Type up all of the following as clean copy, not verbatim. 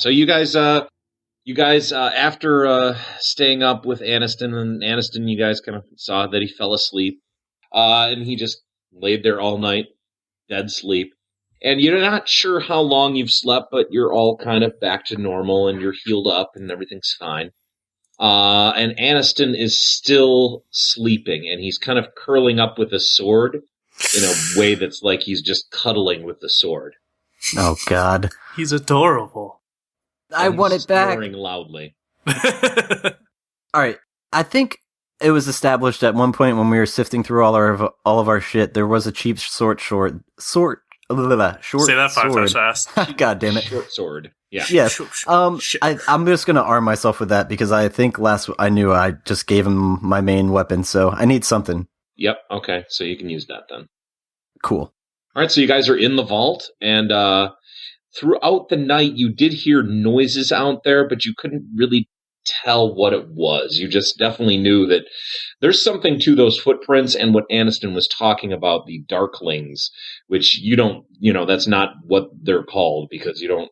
So you guys, after staying up with Aniston, you guys kind of saw that he fell asleep, and he just laid there all night, dead sleep. And you're not sure how long you've slept, but you're all kind of back to normal, and you're healed up, and everything's fine. And Aniston is still sleeping, and he's kind of curling up with a sword in a way that's like he's just cuddling with the sword. Oh, God. He's adorable. I want it back. Snoring loudly. All right. I think it was established at one point when we were sifting through all of our shit. There was a cheap short. Say that 5 times fast. God damn it. Short sword. Yeah. Yes. I'm just gonna arm myself with that because I think last I knew I just gave him my main weapon, so I need something. Yep. Okay. So you can use that then. Cool. All right. So you guys are in the vault, and throughout the night, you did hear noises out there, but you couldn't really tell what it was. You just definitely knew that there's something to those footprints and what Aniston was talking about, the Darklings, which you don't, that's not what they're called because you don't,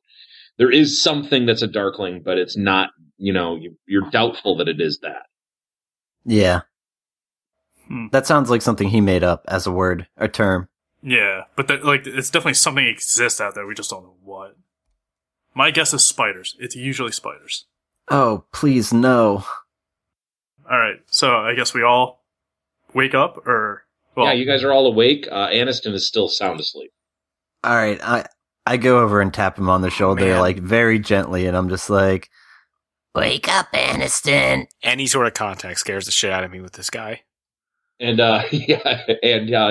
there is something that's a Darkling, but it's not, you're doubtful that it is that. Yeah. That sounds like something he made up as a word, a term. Yeah, but it's definitely something that exists out there. We just don't know what. My guess is spiders. It's usually spiders. Oh, please, no. Alright, so I guess we all wake up, or... Well, yeah, you guys are all awake. Aniston is still sound asleep. Alright, I go over and tap him on the shoulder, like, very gently, and I'm just like, wake up, Aniston! Any sort of contact scares the shit out of me with this guy. And,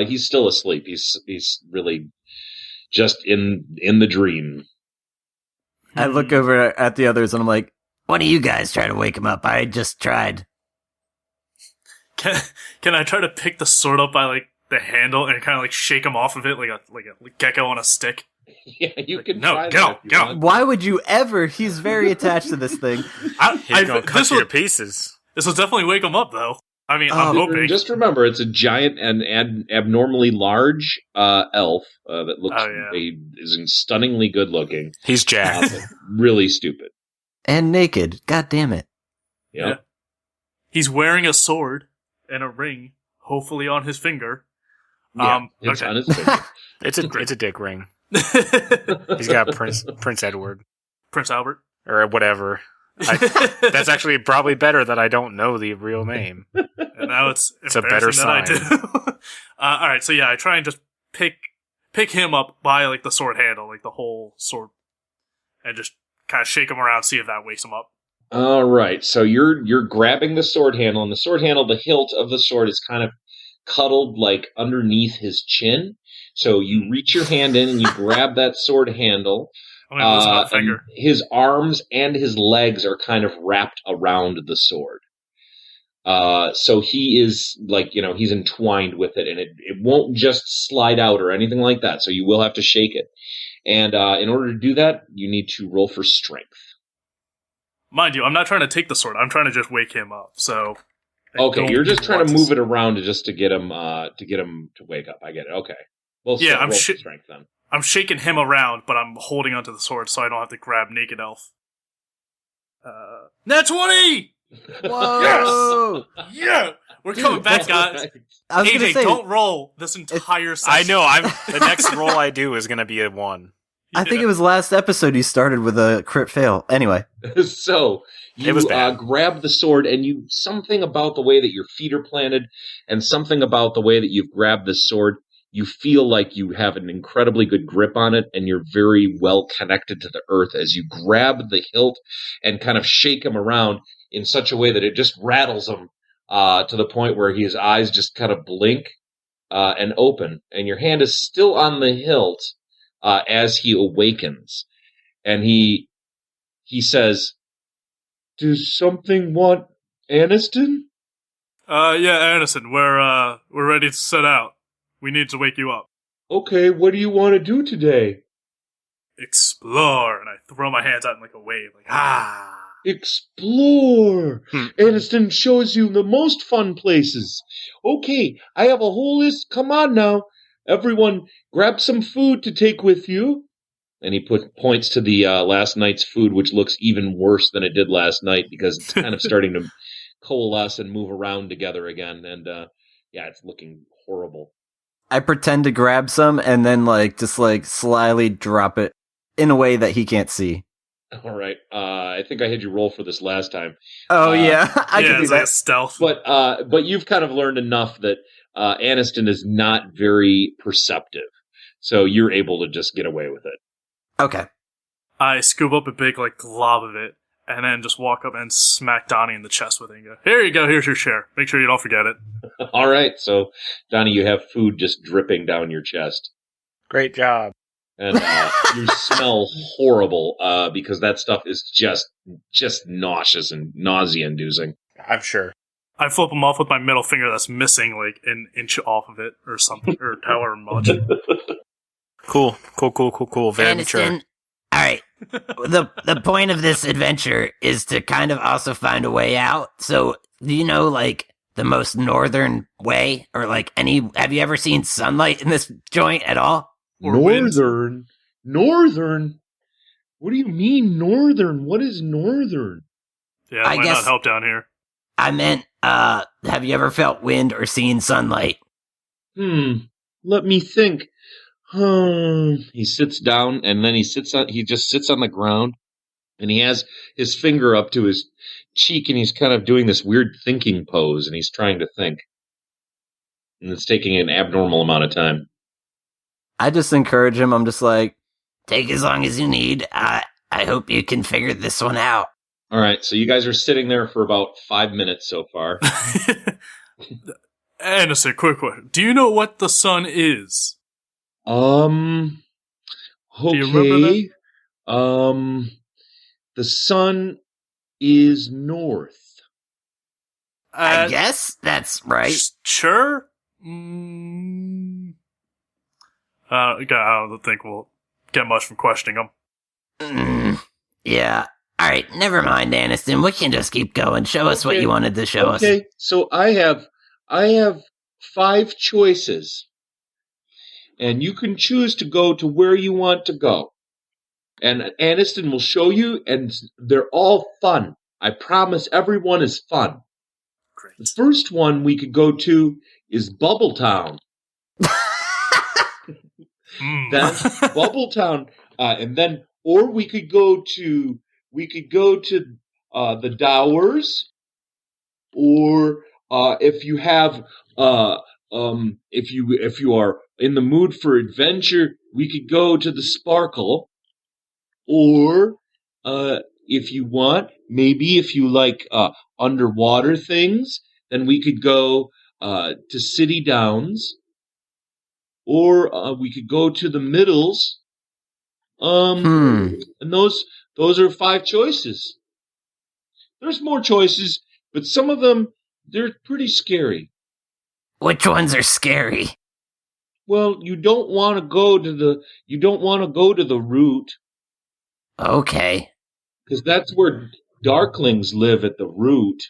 he's still asleep. He's really just in the dream. I look over at the others, and I'm like, one of you guys try to wake him up. I just tried. Can I try to pick the sword up by like the handle and kind of like shake him off of it like a gecko on a stick? Yeah, you can. No, get out. Why would you ever? He's very attached to this thing. He's gonna cut you to pieces. This will definitely wake him up, though. I mean, I'm hoping. Just remember, it's a giant and abnormally large elf that looks is stunningly good looking. He's jacked. Really stupid. And naked. God damn it. Yep. Yeah. He's wearing a sword and a ring, hopefully on his finger. Yeah, it's on his finger. It's a dick ring. He's got Prince Edward. Prince Albert. Or whatever. That's actually probably better that I don't know the real name. And now it's a better sign. Alright, so yeah, I try and just pick him up by like the sword handle, like the whole sword, and just kind of shake him around, see if that wakes him up. All right, so you're grabbing the sword handle, and the sword handle, the hilt of the sword is kind of cuddled like underneath his chin. So you reach your hand in and you grab that sword handle. And his arms and his legs are kind of wrapped around the sword. So he is like, he's entwined with it, and it won't just slide out or anything like that. So you will have to shake it. And in order to do that, you need to roll for strength. Mind you, I'm not trying to take the sword. I'm trying to just wake him up. So okay, you're just trying to move it around to get him to wake up. I get it. Okay. Well, yeah, I'm strength then. I'm shaking him around, but I'm holding onto the sword so I don't have to grab Naked Elf. Nat 20! Whoa! Yes! Yeah! We're coming back, guys. AJ, don't roll this entire session. I know. The next roll I do is going to be a 1. I think it was last episode you started with a crit fail. Anyway. So, you grab the sword, and something about the way that your feet are planted, and something about the way that you've grabbed the sword, you feel like you have an incredibly good grip on it, and you're very well connected to the earth as you grab the hilt and kind of shake him around in such a way that it just rattles him to the point where his eyes just kind of blink and open, and your hand is still on the hilt as he awakens. And he says, "Does something want Aniston?" Yeah, Aniston, we're ready to set out. We need to wake you up. Okay, what do you want to do today? Explore. And I throw my hands out in like a wave. Like, Explore. Aniston shows you the most fun places. Okay, I have a whole list. Come on now. Everyone, grab some food to take with you. And he points to the last night's food, which looks even worse than it did last night because it's kind of starting to coalesce and move around together again. And it's looking horrible. I pretend to grab some and then just slyly drop it in a way that he can't see. All right. I think I had you roll for this last time. Oh yeah, I can do it's that. like a stealth. But you've kind of learned enough that Aniston is not very perceptive, so you're able to just get away with it. Okay. I scoop up a big glob of it, and then just walk up and smack Donnie in the chest with it and go, "Here you go, here's your share. Make sure you don't forget it." All right, so Donnie, you have food just dripping down your chest. Great job. And you smell horrible because that stuff is just nauseous and nausea-inducing. I'm sure. I flip him off with my middle finger that's missing an inch off of it or something, or however much. Cool. Very mature. Aniston, all right. The point of this adventure is to kind of also find a way out. So, do you know the most northern way, or have you ever seen sunlight in this joint at all? Northern? What do you mean northern? What is northern? Yeah, it might not help down here. I meant, have you ever felt wind or seen sunlight? Let me think. He sits down and then he just sits on the ground and he has his finger up to his cheek and he's kind of doing this weird thinking pose and he's trying to think. And it's taking an abnormal amount of time. I just encourage him. I'm just like, take as long as you need. I hope you can figure this one out. All right, so you guys are sitting there for about 5 minutes so far. Aniston, quick question. Do you know what the sun is? Okay. Do you remember that? The sun is north. I guess that's right. Sure? I don't think we'll get much from questioning him. Yeah. All right, never mind, Aniston. We can just keep going. Show us what you wanted to show us. Okay, so I have 5 choices. And you can choose to go to where you want to go. And Aniston will show you, and they're all fun. I promise everyone is fun. Great. The first one we could go to is Bubbletown. That's Bubbletown, or we could go to the Dowers, or if you have if you are in the mood for adventure, we could go to the Sparkle, or if you want, maybe if you like underwater things, then we could go to City Downs. Or we could go to the Middles. And those are 5 choices. There's more choices, but some of them, they're pretty scary. Which ones are scary? Well, you don't want to go to the Root. Okay. Because that's where Darklings live, at the Root.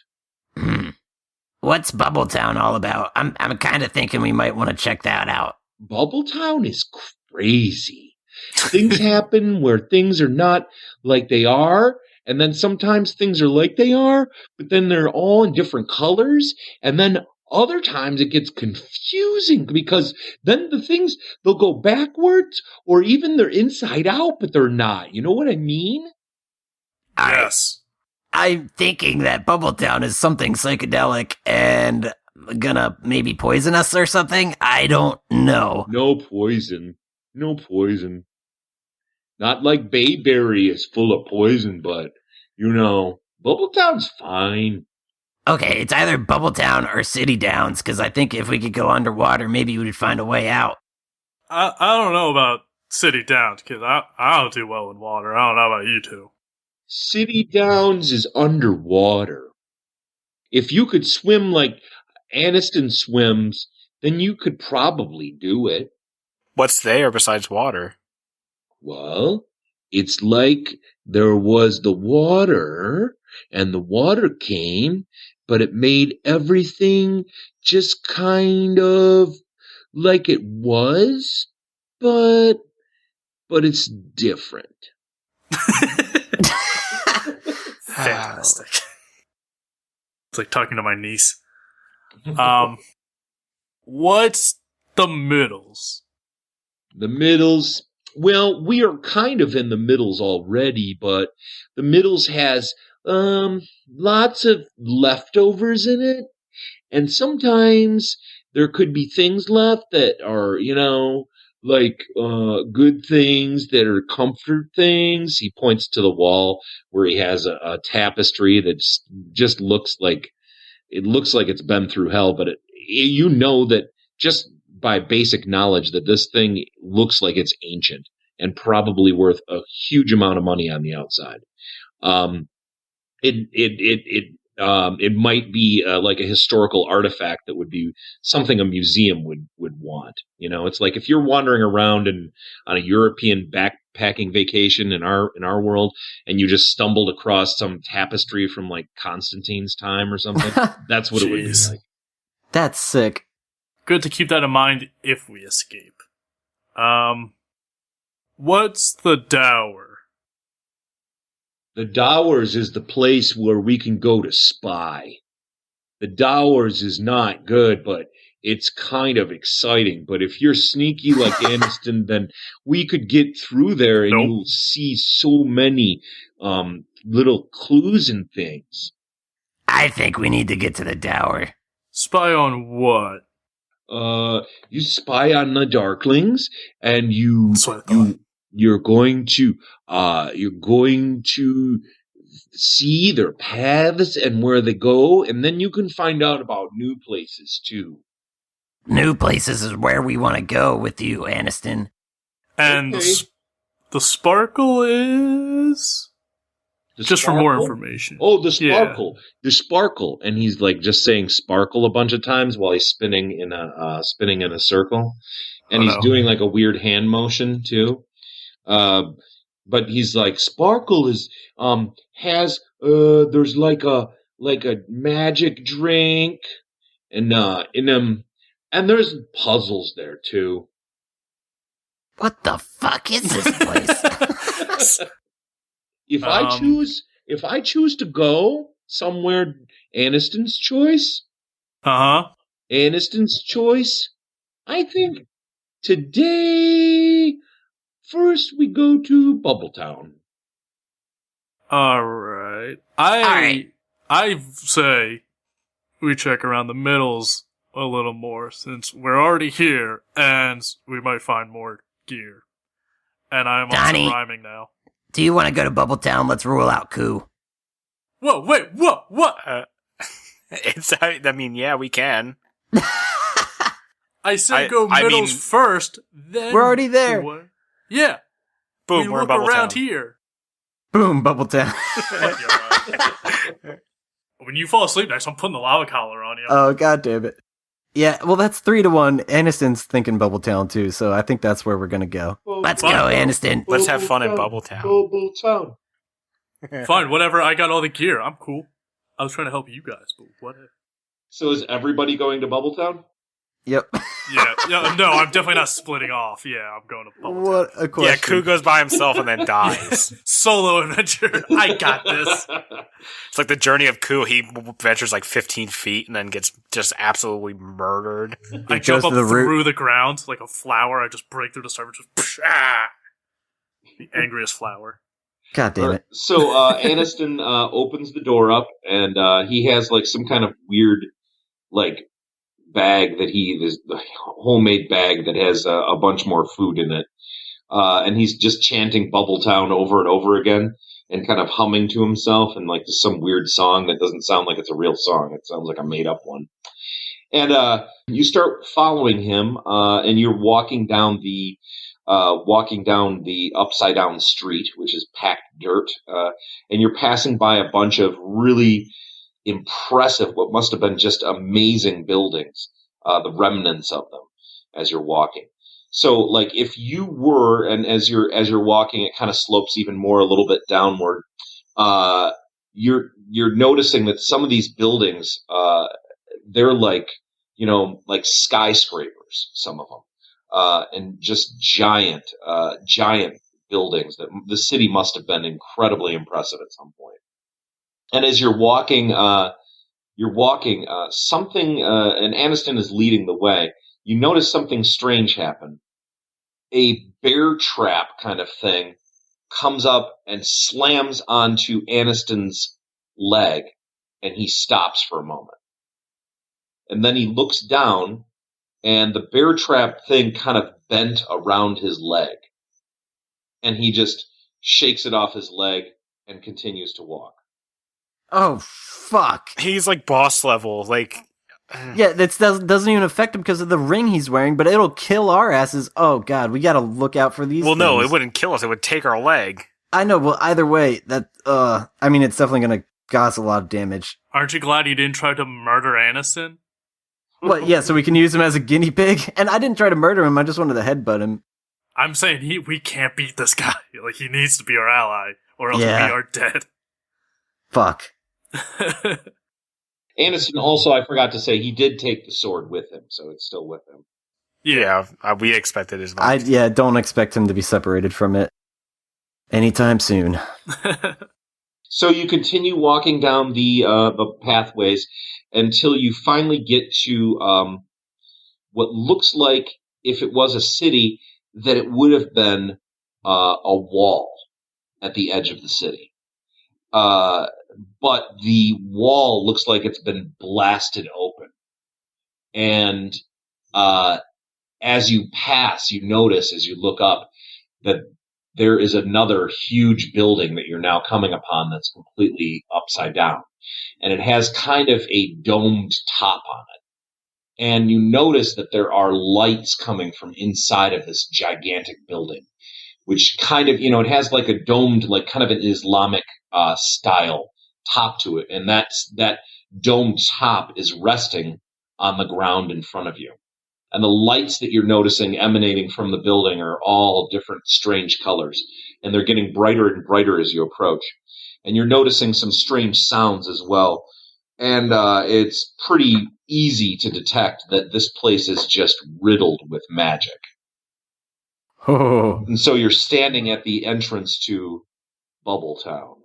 What's Bubbletown all about? I'm kind of thinking we might want to check that out. Bubbletown is crazy. Things happen where things are not like they are, and then sometimes things are like they are, but then they're all in different colors, and then other times it gets confusing because then the things, they'll go backwards, or even they're inside out, but they're not. You know what I mean? Yes. I'm thinking that Bubbletown is something psychedelic and gonna maybe poison us or something? I don't know. No poison. Not like Bayberry is full of poison, but, Bubbletown's fine. Okay, it's either Bubbletown or City Downs, because I think if we could go underwater, maybe we would find a way out. I don't know about City Downs, because I don't do well in water. I don't know about you two. City Downs is underwater. If you could swim like Aniston swims, then you could probably do it. What's there besides water? Well, it's like there was the water, and the water came, but it made everything just kind of like it was, but but it's different. Fantastic. It's like talking to my niece. What's the middles? The middles, well, we are kind of in the middles already, but the middles has lots of leftovers in it, and sometimes there could be things left that are, like good things that are comfort things. He points to the wall where he has a tapestry that just looks like it's been through hell, but that just by basic knowledge that this thing looks like it's ancient and probably worth a huge amount of money on the outside. It might be like a historical artifact that would be something a museum would want. It's like if you're wandering around on a European backpacking vacation in our world, and you just stumbled across some tapestry from like Constantine's time or something. That's what it would be like. That's sick. Good to keep that in mind if we escape. What's the dower? The Dowers is the place where we can go to spy. The Dowers is not good, but it's kind of exciting. But if you're sneaky like Aniston, then we could get through there and you'll see so many little clues and things. I think we need to get to the dower. Spy on what? You spy on the Darklings, and you're going to see their paths and where they go, and then you can find out about new places too. New places is where we want to go with you, Aniston. And okay. The sparkle is just for more information. Oh, the sparkle, the sparkle, and he's like just saying sparkle a bunch of times while he's spinning in a circle, and he's doing like a weird hand motion too. But he's like, sparkle is has there's like a magic drink, and and there's puzzles there too. What the fuck is this place? If I choose to go somewhere, Aniston's choice. Aniston's choice. I think today. First, we go to Bubbletown. All right. I say we check around the middles a little more, since we're already here, and we might find more gear. And I'm Donnie, also rhyming now. Do you want to go to Bubbletown? Let's rule out Ku. Whoa, wait, what? Yeah, we can. I said go middles first, then... We're already there. Yeah. Boom, we're in Bubbletown. Around here. Boom, Bubbletown. When you fall asleep next, I'm putting the lava collar on you. Oh, god damn it. Yeah, well, that's 3-1. Aniston's thinking Bubbletown, too, so I think that's where we're gonna go. Let's go, Aniston. Let's have fun in Bubbletown. Fine, whatever. I got all the gear. I'm cool. I was trying to help you guys, but whatever. So is everybody going to Bubbletown? Yep. Yeah, no, I'm definitely not splitting off. Yeah, I'm going to Bubbletown. What a question. Yeah, Ku goes by himself and then dies. Solo adventure. I got this. It's like the journey of Ku. He ventures like 15 feet and then gets just absolutely murdered. I jump up through the ground like a flower. I just break through the surface. Just the angriest flower. God damn it. So Aniston opens the door up, and he has like some kind of weird like bag this homemade bag that has a bunch more food in it, and he's just chanting Bubbletown over and over again and kind of humming to himself and like some weird song that doesn't sound like it's a real song. It sounds like a made up one. And you start following him, and you're walking down the upside down street, which is packed dirt, and you're passing by a bunch of really impressive, what must have been just amazing buildings, the remnants of them as you're walking. So, like, if you were, and as you're walking, it kind of slopes even more a little bit downward. You're noticing that some of these buildings, they're like skyscrapers. Some of them. and just giant buildings. That the city must have been incredibly impressive at some point. And as you're walking, something, and Aniston is leading the way. You notice something strange happen. A bear trap kind of thing comes up and slams onto Aniston's leg, and he stops for a moment. And then he looks down, and the bear trap thing kind of bent around his leg. And he just shakes it off his leg and continues to walk. Oh, fuck. He's like boss level, like... Yeah, that doesn't even affect him because of the ring he's wearing, but it'll kill our asses. Oh, God, we gotta look out for these things. No, it wouldn't kill us. It would take our leg. I know, well, either way, I mean, it's definitely gonna cause a lot of damage. Aren't you glad you didn't try to murder Aniston? Well, yeah, so we can use him as a guinea pig? And I didn't try to murder him, I just wanted to headbutt him. I'm saying we can't beat this guy. Like, he needs to be our ally, or else we are dead. Fuck. Aniston also, I forgot to say, he did take the sword with him, so it's still with him. Yeah, we expected as much. Don't expect him to be separated from it anytime soon. So you continue walking down the pathways until you finally get to what looks like, if it was a city, that it would have been a wall at the edge of the city. But the wall looks like it's been blasted open. And as you pass, you notice, as you look up, that there is another huge building that you're now coming upon that's completely upside down. And it has kind of a domed top on it. And you notice that there are lights coming from inside of this gigantic building, which kind of, it has like a domed, like kind of an Islamic style top to it. And that domed top is resting on the ground in front of you. And the lights that you're noticing emanating from the building are all different strange colors. And they're getting brighter and brighter as you approach. And you're noticing some strange sounds as well. And it's pretty easy to detect that this place is just riddled with magic. Oh. And so you're standing at the entrance to Bubbletown.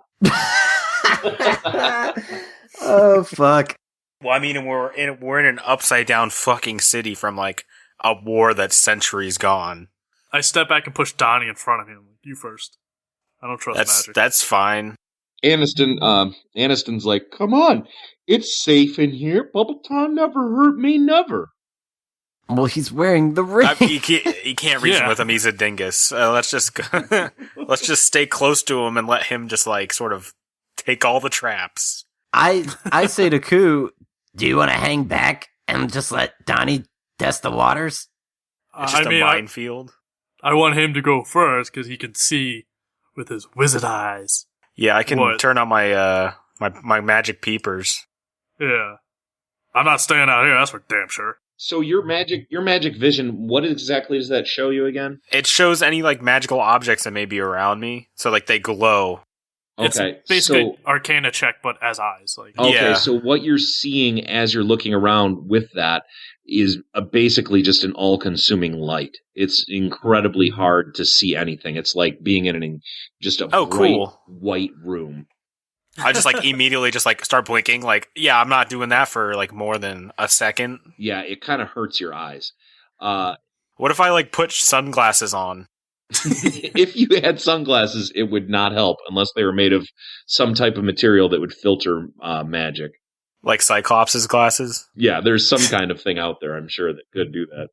Oh, fuck. Well, I mean, we're in an upside down fucking city from like a war that's centuries gone. I step back and push Donnie in front of him. You first. I don't trust magic. That's fine. Aniston's like, come on, it's safe in here. Bubbletown never hurt me, never. Well, he's wearing the ring. He can't reason with him. He's a dingus. Let's just stay close to him and let him just like sort of take all the traps. I say to Ku, do you want to hang back and just let Donnie test the waters? It's just a minefield. I want him to go first because he can see with his wizard eyes. Yeah, I can turn on my my magic peepers. Yeah, I'm not staying out here. That's for damn sure. So your magic vision, what exactly does that show you again? It shows any like magical objects that may be around me, so like they glow. Okay, it's basically Arcana check, but as eyes. Like, okay, yeah. So what you're seeing as you're looking around with that is basically just an all-consuming light. It's incredibly hard to see anything. It's like being in just a bright cool. white room. I just like immediately just like start blinking. Like, yeah, I'm not doing that for like more than a second. Yeah, it kind of hurts your eyes. What if I like put sunglasses on? If you had sunglasses, it would not help unless they were made of some type of material that would filter magic. Like Cyclops' glasses? Yeah, there's some kind of thing out there, I'm sure, that could do that.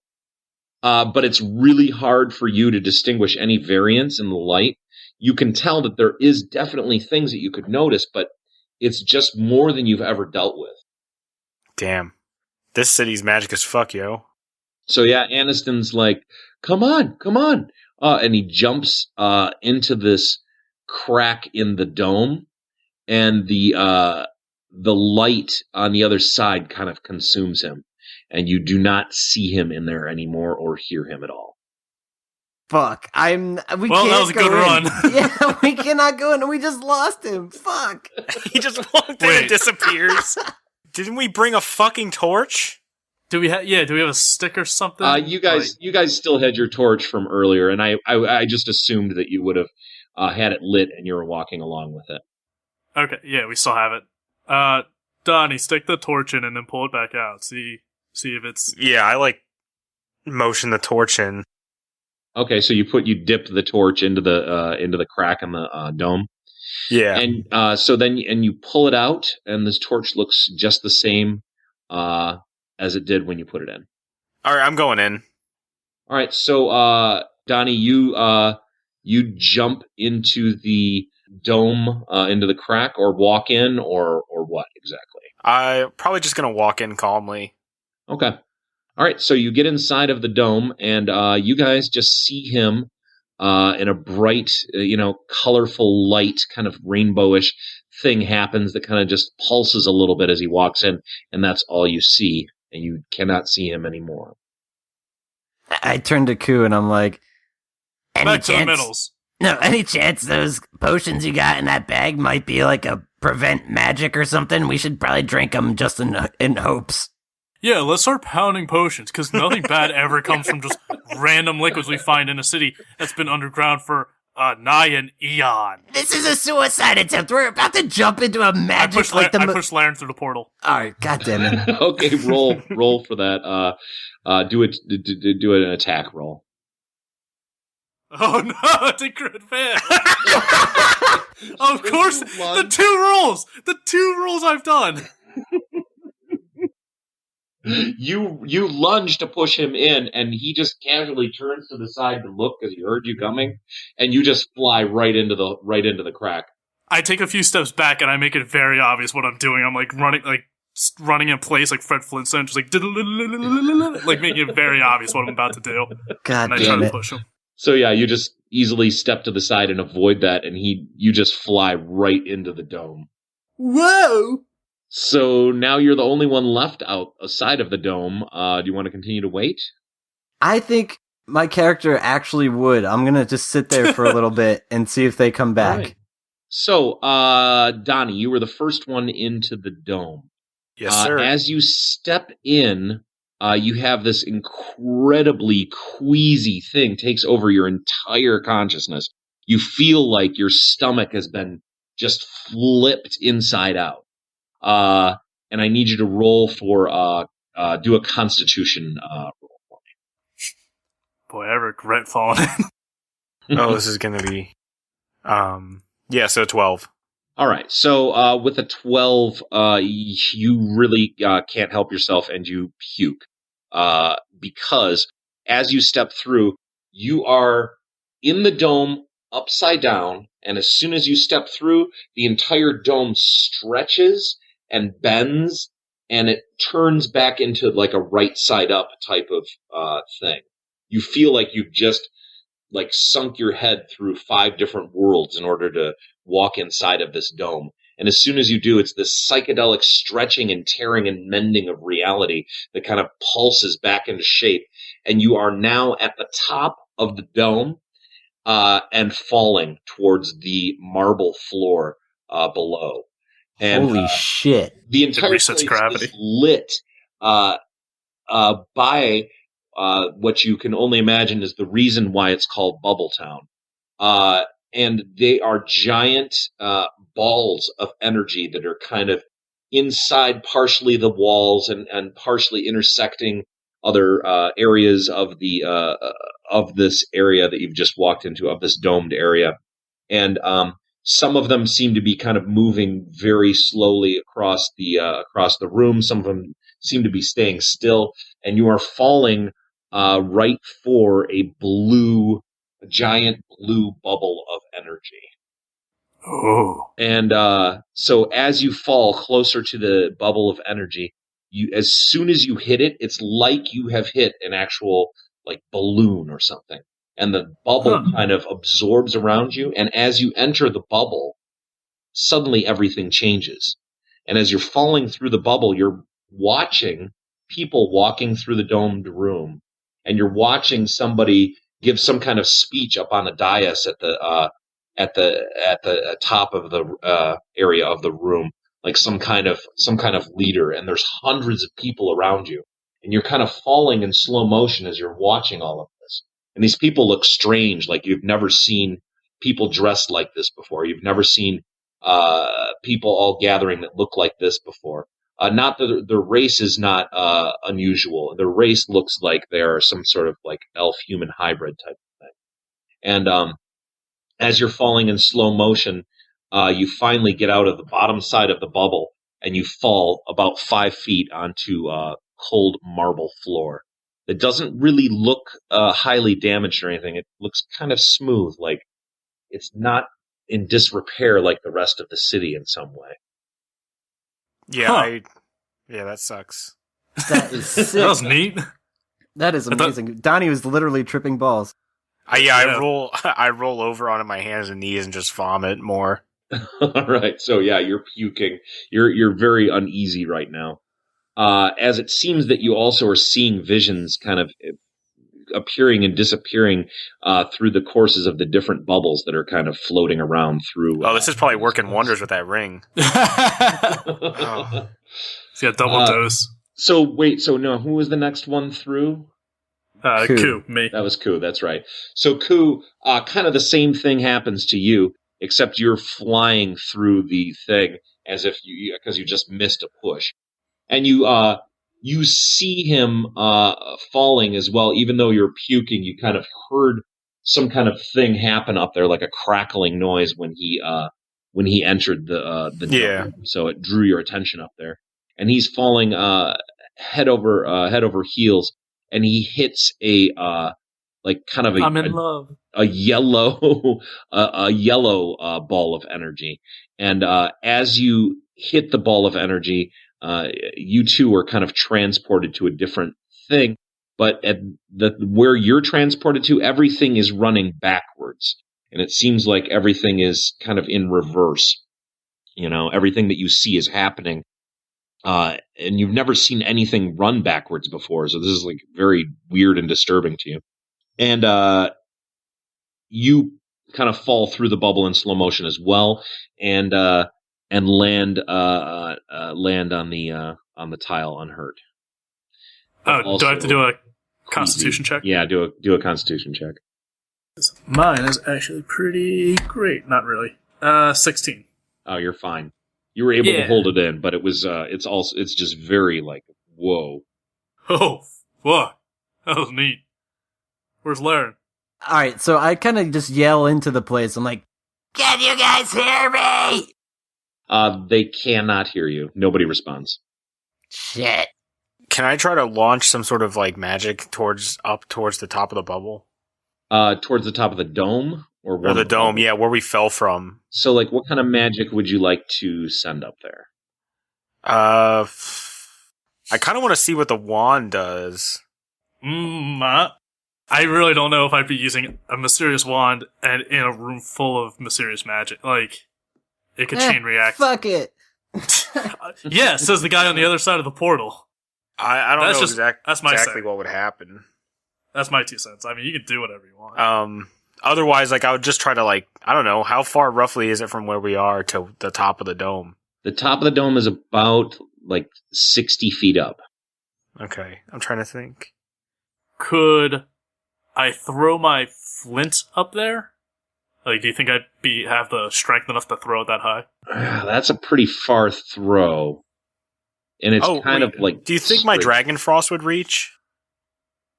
But it's really hard for you to distinguish any variance in the light. You can tell that there is definitely things that you could notice, but it's just more than you've ever dealt with. Damn. This city's magic as fuck, yo. So yeah, Aniston's like, come on. And he jumps into this crack in the dome, and the light on the other side kind of consumes him, and you do not see him in there anymore or hear him at all. Fuck. That was a good run. Yeah, we cannot go in. We just lost him. Fuck. He just walked in and disappears. Didn't we bring a fucking torch? Do we have a stick or something? You guys still had your torch from earlier, and I just assumed that you would have had it lit and you were walking along with it. Okay, yeah, we still have it. Donnie, stick the torch in and then pull it back out. See if it's... Yeah, I motion the torch in. Okay, so you dip the torch into the crack in the dome. Yeah. And so then you pull it out, and this torch looks just the same as it did when you put it in. All right, I'm going in. All right, so Donnie, you jump into the dome, into the crack, or walk in, or what exactly? I'm probably just gonna walk in calmly. Okay. All right, so you get inside of the dome, and you guys just see him in a bright, colorful light, kind of rainbowish thing happens that kind of just pulses a little bit as he walks in, and that's all you see, and you cannot see him anymore. I turn to Ku and I'm like, back to the middles. No, any chance those potions you got in that bag might be like a prevent magic or something? We should probably drink them just in hopes. Yeah, let's start pounding potions, because nothing bad ever comes from just random liquids we find in a city that's been underground for nigh an eon. This is a suicide attempt. We're about to jump into a magic I pushed Laryn through the portal. All right, goddammit. Okay, roll for that. Do an attack roll. Oh no, it's a crit fail. Of course, the two rolls I've done. You lunge to push him in, and he just casually turns to the side to look because he heard you coming, and you just fly right into the crack. I take a few steps back and I make it very obvious what I'm doing. I'm running in place like Fred Flintstone, just making it very obvious what I'm about to do. God and I damn try it. to push him. So yeah, you just easily step to the side and avoid that, and you just fly right into the dome. Whoa! So now you're the only one left outside of the dome. Do you want to continue to wait? I think my character actually would. I'm going to just sit there for a little bit and see if they come back. Right. So, Donnie, you were the first one into the dome. Yes, sir. As you step in, you have this incredibly queasy thing takes over your entire consciousness. You feel like your stomach has been just flipped inside out. And I need you to roll for, do a constitution roll for me. Boy, I regret falling in. Oh, this is going to be... so 12. All right, so with a 12, you really can't help yourself, and you puke. Because as you step through, you are in the dome upside down, and as soon as you step through, the entire dome stretches and bends, and it turns back into like a right side up type of thing. You feel like you've just sunk your head through 5 different worlds in order to walk inside of this dome. And as soon as you do, it's this psychedelic stretching and tearing and mending of reality that kind of pulses back into shape. And you are now at the top of the dome and falling towards the marble floor below. And, holy shit. The entire place is lit by what you can only imagine is the reason why it's called Bubbletown. And they are giant balls of energy that are kind of inside partially the walls and partially intersecting other areas of the of this area that you've just walked into, of this domed area. And some of them seem to be kind of moving very slowly across the room. Some of them seem to be staying still, and you are falling right for a giant blue bubble of energy. Oh. And so as you fall closer to the bubble of energy, as soon as you hit it, it's like you have hit an actual balloon or something. And the bubble kind of absorbs around you. And as you enter the bubble, suddenly everything changes. And as you're falling through the bubble, you're watching people walking through the domed room. And you're watching somebody give some kind of speech up on a dais at the top of the area of the room, like some kind of leader. And there's hundreds of people around you. and you're kind of falling in slow motion as you're watching all of this. And these people look strange, like you've never seen people dressed like this before. You've never seen people all gathering that look like this before. Not that the race is not unusual. The race looks like they are some sort of like elf-human hybrid type of thing. And as you're falling in slow motion, you finally get out of the bottom side of the bubble, and you fall about 5 feet onto cold marble floor. It doesn't really look highly damaged or anything. It looks kind of smooth, like it's not in disrepair like the rest of the city in some way. Yeah, yeah, that sucks. That is sick. That was neat. That is amazing. Donnie was literally tripping balls. I roll over onto my hands and knees and just vomit more. All right, so yeah, you're puking. You're very uneasy right now. As it seems that you also are seeing visions kind of appearing and disappearing through the courses of the different bubbles that are kind of floating around through. Oh, this is probably working wonders with that ring. Oh. It's got double dose. So who was the next one through? Ku, me. That was Ku, that's right. So Ku, kind of the same thing happens to you, except you're flying through the thing as if because you just missed a push. And you see him falling as well, even though you're puking. You kind of heard some kind of thing happen up there, like a crackling noise when he entered the dome. So it drew your attention up there, and he's falling head over heels, and he hits a I'm in love. A yellow ball of energy, and as you hit the ball of energy. You two are kind of transported to a different thing, but at where you're transported to, everything is running backwards, and it seems like everything is kind of in reverse. You know, everything that you see is happening, and you've never seen anything run backwards before, so this is like very weird and disturbing to you. And you kind of fall through the bubble in slow motion as well, and land on the tile unhurt. Oh, do I have to do a Constitution check? Yeah, do a Constitution check. Mine is actually pretty great. Not really. 16. Oh, you're fine. You were able to hold it in, but it's just very like whoa. Oh, fuck. That was neat. Where's Laryn? All right, so I kind of just yell into the place. I'm like, "Can you guys hear me?" They cannot hear you. Nobody responds. Shit. Can I try to launch some sort of like magic towards the top of the bubble? Towards the top of the dome? Or the dome, yeah, where we fell from. So, like, what kind of magic would you like to send up there? I kind of want to see what the wand does. I really don't know if I'd be using a mysterious wand and in a room full of mysterious magic. Like, it could chain react. Fuck it. Yeah, says the guy on the other side of the portal. I don't know that's my exactly say. what would happen. That's my 2 cents. I mean, you can do whatever you want. Otherwise, like, I would just try to, like, I don't know, how far roughly is it from where we are to the top of the dome? The top of the dome is about, like, 60 feet up. Okay, I'm trying to think. Could I throw my flint up there? Like, do you think I'd have the strength enough to throw it that high? That's a pretty far throw. And it's of like... Do you think my Dragon Frost would reach?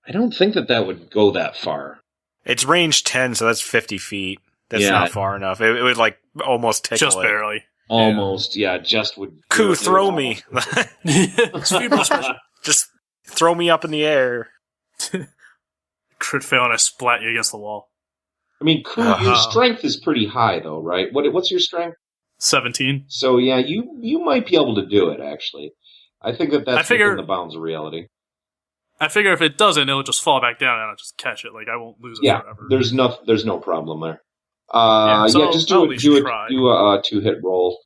I don't think that would go that far. It's range 10, so that's 50 feet. That's not far enough. It would, like, almost tickle just barely. Almost, yeah. Just would... Ku, throw me! Just throw me up in the air. Crit fail and I splat you against the wall. I mean, Ku, your strength is pretty high, though, right? What's your strength? 17. So, yeah, you might be able to do it, actually. I think that's within the bounds of reality. I figure if it doesn't, it'll just fall back down and I'll just catch it. Like, I won't lose it forever. There's no problem there. Just do a 2-hit roll.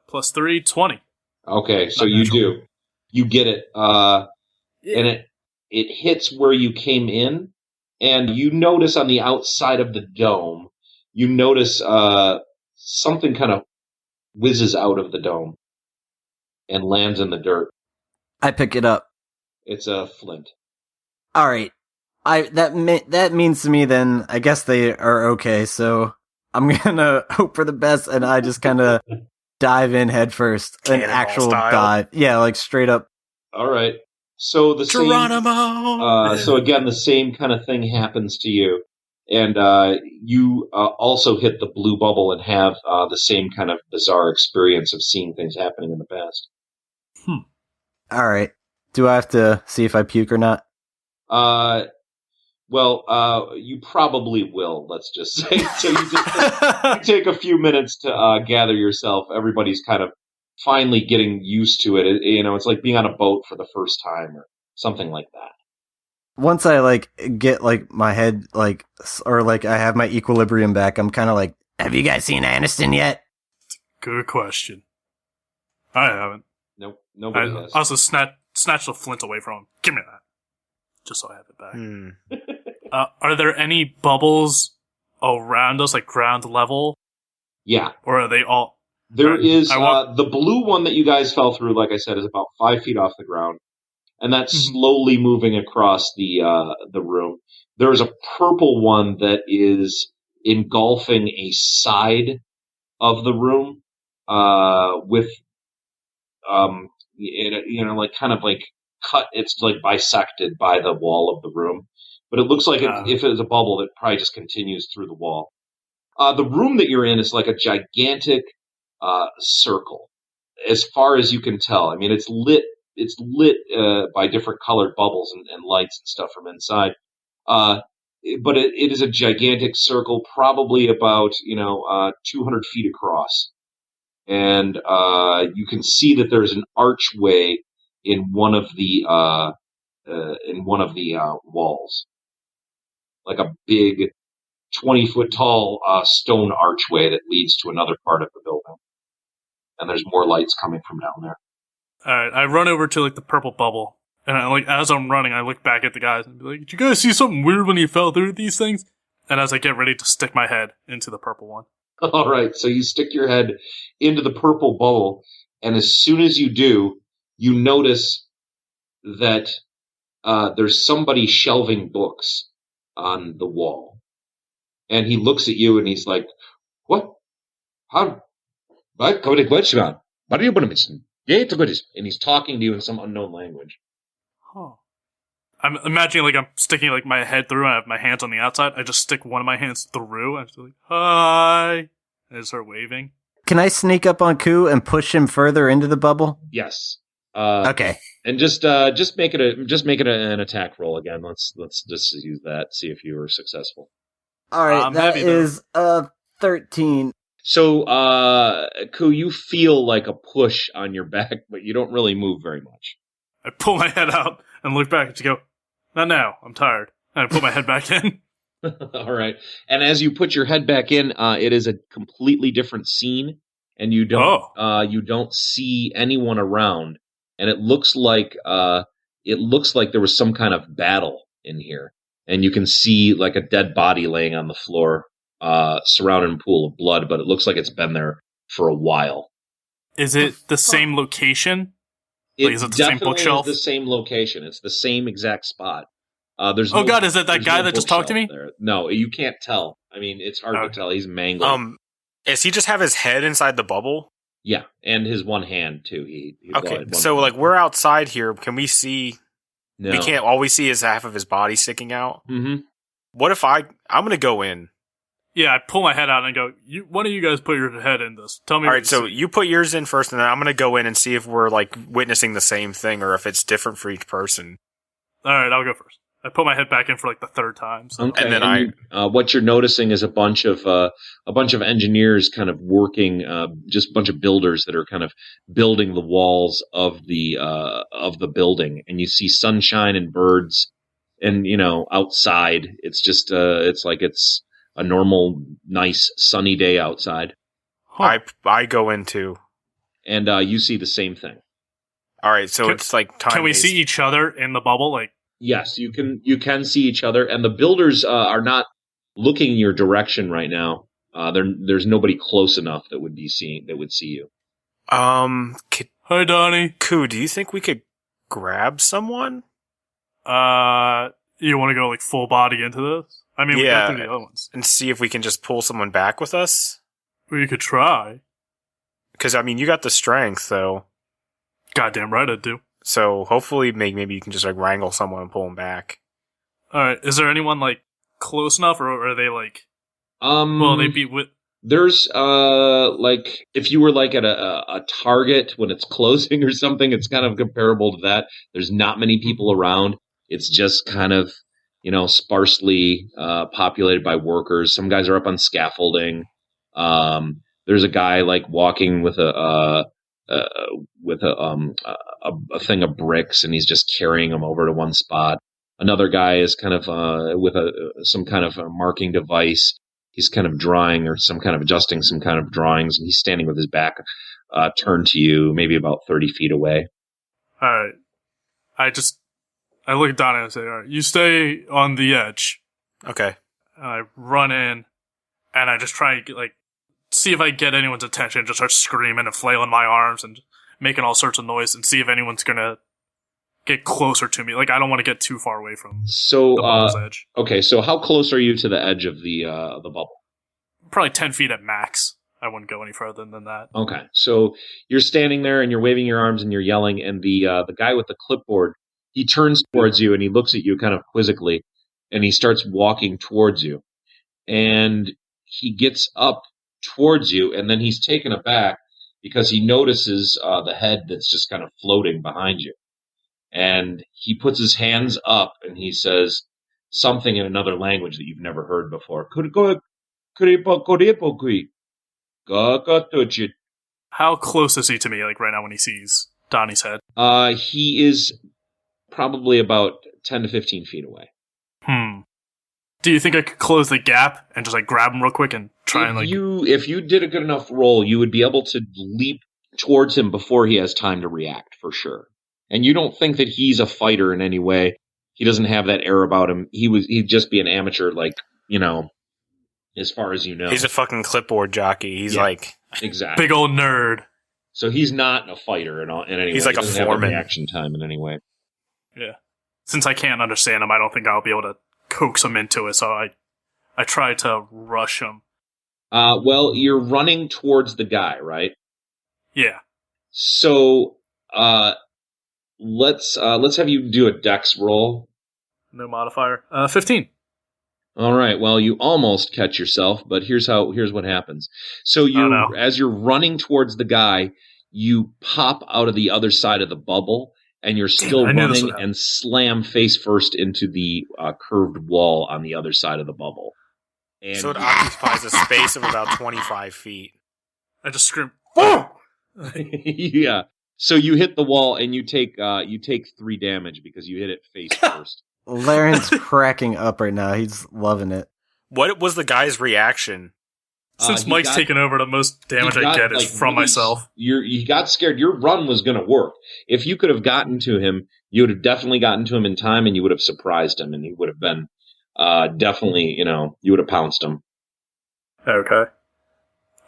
Plus 3, 20. Okay, so you do. You get it. And it hits where you came in, and you notice on the outside of the dome, something kind of whizzes out of the dome and lands in the dirt. I pick it up. It's a flint. All right. That means to me then, I guess they are okay, so I'm gonna hope for the best, and I just kind of dive in head first. An actual style. dive. Yeah, like straight up. All right. So the Geronimo! so again, the same kind of thing happens to you. And you also hit the blue bubble and have the same kind of bizarre experience of seeing things happening in the past. All right. Do I have to see if I puke or not? Well, you probably will, let's just say. So you take a few minutes to gather yourself. Everybody's kind of finally getting used to it. It's like being on a boat for the first time or something like that. Once I get my head or I have my equilibrium back, I'm kind of like, have you guys seen Aniston yet? Good question. I haven't. Nope, nobody has. Also snatch the flint away from him. Give me that. Just so I have it back. Are there any bubbles around us, like ground level? Yeah. Or are they all... There is... the blue one that you guys fell through, like I said, is about 5 feet off the ground. And that's slowly moving across the room. There's a purple one that is engulfing a side of the room with cut. It's like bisected by the wall of the room, but it looks like if it was a bubble, it probably just continues through the wall. The room that you're in is like a gigantic circle, as far as you can tell. I mean, it's lit. It's lit by different colored bubbles and lights and stuff from inside. But it is a gigantic circle, probably about 200 feet across, and you can see that there's an archway in one of the walls, like a big 20-foot tall stone archway that leads to another part of the building, and there's more lights coming from down there. All right, I run over to the purple bubble, and as I'm running, I look back at the guys and be like, "Did you guys see something weird when you fell through these things?" And as I get ready to stick my head into the purple one. All right, so you stick your head into the purple bubble, and as soon as you do, you notice that there's somebody shelving books on the wall, and he looks at you and he's like, "What? How? What are you putting?" And he's talking to you in some unknown language. Huh. I'm imagining I'm sticking my head through and I have my hands on the outside. I just stick one of my hands through and I'm just hi. And I start waving. Can I sneak up on Ku and push him further into the bubble? Yes. Okay. And just make it an attack roll again. Let's just use that. See if you are successful. All right. That is 13. So, Ku, you feel like a push on your back, but you don't really move very much. I pull my head out and look back and go, "Not now. I'm tired." And I put my head back in. All right. And as you put your head back in, it is a completely different scene, and you don't see anyone around. And it looks like there was some kind of battle in here, and you can see a dead body laying on the floor, surrounded in a pool of blood. But it looks like it's been there for a while. Is it the same location? Is it the same bookshelf? It's the same location. It's the same exact spot. There's God! Is it that guy that just talked to me? There. No, you can't tell. I mean, it's hard to tell. He's mangled. Does he just have his head inside the bubble? Yeah, and his one hand too. Okay, so we're outside here. Can we see? No. We can't. All we see is half of his body sticking out. Mm-hmm. What if I'm going to go in? Yeah, I pull my head out and go, "Why don't you guys put your head in this? Tell me." All right, so you put yours in first, and then I'm going to go in and see if we're witnessing the same thing or if it's different for each person. All right, I'll go first. I put my head back in for the third time. So. Okay. And then what you're noticing is a bunch of engineers kind of working, just a bunch of builders that are kind of building the walls of the building, and you see sunshine and birds, and outside it's just it's a normal, nice, sunny day outside. Huh. I go in too, and you see the same thing. All right, so it's time. Can we see each other in the bubble? Yes, you can see each other, and the builders are not looking in your direction right now. There's nobody close enough that would see you. Hi, Donnie. Ku, do you think we could grab someone? You want to go like full body into this? I mean, we got through the other ones. And see if we can just pull someone back with us? We could try. Because, I mean, you got the strength, though. Goddamn right I do. So, hopefully, maybe you can just, like, wrangle someone and pull them back. Alright, is there anyone, like, close enough, or are they, like... Well, they be with... There's, like, if you were, like, at a Target when it's closing or something, it's kind of comparable to that. There's not many people around. It's just kind of, you know, sparsely populated by workers. Some guys are up on scaffolding. There's a guy like walking with a thing of bricks, and he's just carrying them over to one spot. Another guy is kind of with some kind of a marking device. He's kind of drawing or some kind of adjusting some kind of drawings, and he's standing with his back turned to you, maybe about 30 feet away. All right, I look at Donna and I say, "All right, you stay on the edge." Okay. And I run in, and I just try and like see if I get anyone's attention. Just start screaming and flailing my arms and making all sorts of noise, and see if anyone's gonna get closer to me. Like, I don't want to get too far away from the bubble's edge. Okay, so how close are you to the edge of the bubble? Probably 10 feet at max. I wouldn't go any further than that. Okay, so you're standing there and you're waving your arms and you're yelling, and the guy with the clipboard, he turns towards you and he looks at you kind of quizzically, and he starts walking towards you. And he gets up towards you, and then he's taken aback because he notices the head that's just kind of floating behind you. And he puts his hands up and he says something in another language that you've never heard before. How close is he to me, like right now when he sees Donnie's head? He is probably about 10 to 15 feet away. Do you think I could close the gap and just like grab him real quick and try if you did a good enough roll, you would be able to leap towards him before he has time to react, for sure. And you don't think that he's a fighter in any way. He doesn't have that air about him. He'd just be an amateur, like, you know, as far as you know. He's a fucking clipboard jockey. He's like... Exactly. Big old nerd. So he's not a fighter in any way. He's like a foreman. Have a reaction time in any way. Yeah. Since I can't understand him, I don't think I'll be able to coax him into it, so I try to rush him. Well, you're running towards the guy, right? Yeah. So, let's have you do a dex roll. No modifier. 15. All right. Well, you almost catch yourself, but here's what happens. So as you're running towards the guy, you pop out of the other side of the bubble, and you're still running and slam face first into the curved wall on the other side of the bubble. And so it occupies a space of about 25 feet. I just scream, yeah. So you hit the wall and you take 3 damage because you hit it face first. Laryn's cracking up right now. He's loving it. What was the guy's reaction? Since Mike's taken over, the most damage I get is from myself. You got scared. Your run was going to work. If you could have gotten to him, you would have definitely gotten to him in time, and you would have surprised him, and he would have been definitely, you would have pounced him. Okay.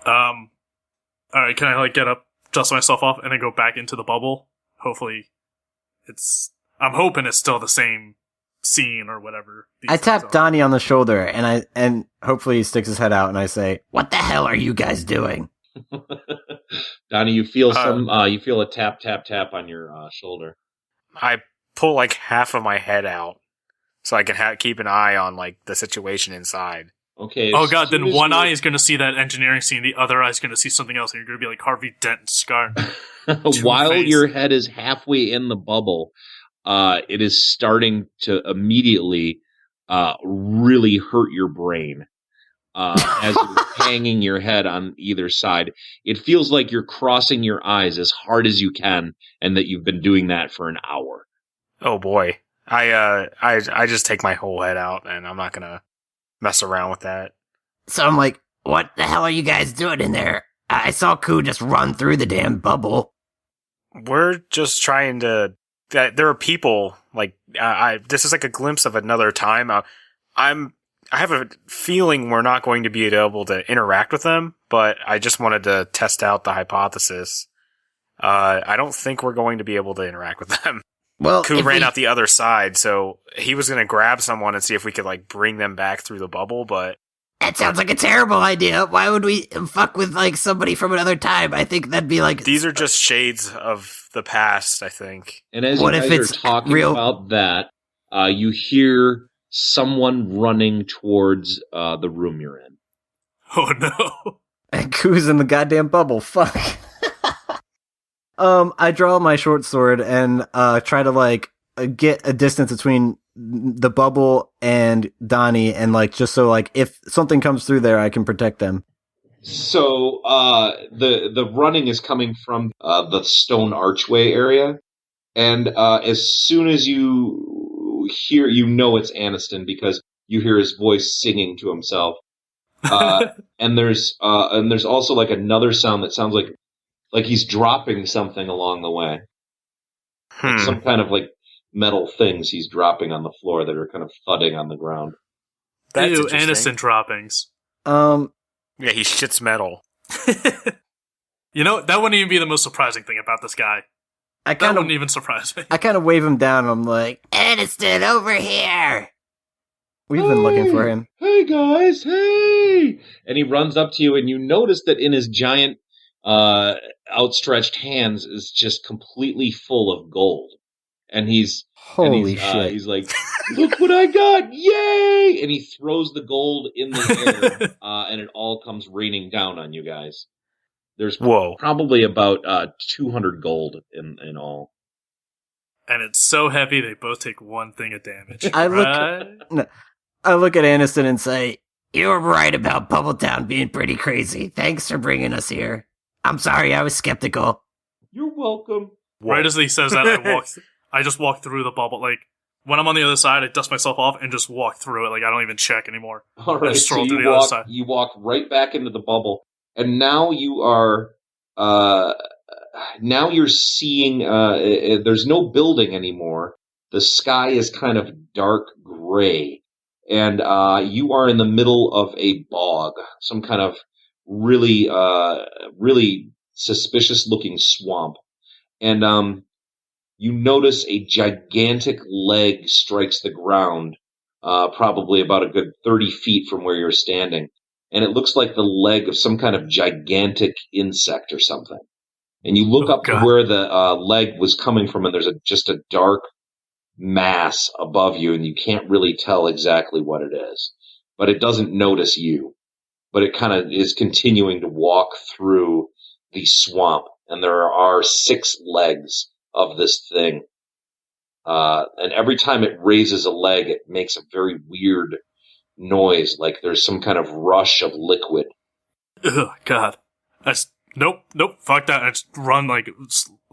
All right. Can I get up, dust myself off, and then go back into the bubble? Hopefully, I'm hoping it's still the same scene or whatever. I tap Donnie on the shoulder, and hopefully he sticks his head out, and I say, "What the hell are you guys doing?" Donnie, you feel a tap on your shoulder. I pull like half of my head out so I can keep an eye on like the situation inside. Okay. Oh god, then one eye is going to see that engineering scene, the other eye is going to see something else, and you're going to be like Harvey Dent scar. While your head is halfway in the bubble, it is starting to immediately really hurt your brain as you're hanging your head on either side. It feels like you're crossing your eyes as hard as you can, and that you've been doing that for an hour. Oh boy, I just take my whole head out, and I'm not gonna mess around with that. So I'm like, "What the hell are you guys doing in there? I saw Ku just run through the damn bubble." We're just trying to. There are people like this is like a glimpse of another time. I have a feeling we're not going to be able to interact with them, but I just wanted to test out the hypothesis. I don't think we're going to be able to interact with them. Well, Ku ran out the other side, so he was going to grab someone and see if we could like bring them back through the bubble, but that sounds like a terrible idea. Why would we fuck with like somebody from another time? I think that'd be like these are just shades of the past, I think. And as What you if guys it's are talking real? about that, you hear someone running towards the room you're in. Oh no. And Ku's in the goddamn bubble. Fuck. I draw my short sword and try to like get a distance between the bubble and Donnie, and like just so like if something comes through there, I can protect them. So the running is coming from the stone archway area, and as soon as you hear, you know it's Aniston because you hear his voice singing to himself. And there's also like another sound that sounds like he's dropping something along the way. Like some kind of like metal things he's dropping on the floor that are kind of thudding on the ground. That's Ew, interesting. Aniston droppings. Yeah, he shits metal. You know, that wouldn't even be the most surprising thing about this guy. I That kind of wouldn't even surprise me. I kind of wave him down. And I'm like, Aniston, over here. we've been looking for him. Hey guys, hey! And he runs up to you, and you notice that in his giant outstretched hands is just completely full of gold. And he's Shit. He's like, look what I got! Yay! And he throws the gold in the air, and it all comes raining down on you guys. There's probably about 200 gold in all. And it's so heavy they both take one thing of damage. I look at Aniston and say, You were right about Bubbletown being pretty crazy. Thanks for bringing us here. I'm sorry, I was skeptical. You're welcome. Right as he says that, I just walk through the bubble. Like, when I'm on the other side, I dust myself off and just walk through it. Like, I don't even check anymore. All right, so you walk right back into the bubble, and now you are, now you're seeing, there's no building anymore. The sky is kind of dark gray, and you are in the middle of a bog, some kind of really suspicious-looking swamp. And you notice a gigantic leg strikes the ground, probably about a good 30 feet from where you're standing. And it looks like the leg of some kind of gigantic insect or something. And you look up to where the leg was coming from, and there's just a dark mass above you, and you can't really tell exactly what it is. But it doesn't notice you. But it kind of is continuing to walk through the swamp. And there are 6 legs of this thing. And every time it raises a leg, it makes a very weird noise, like there's some kind of rush of liquid. Ugh, God. Nope, fuck that. I just run like a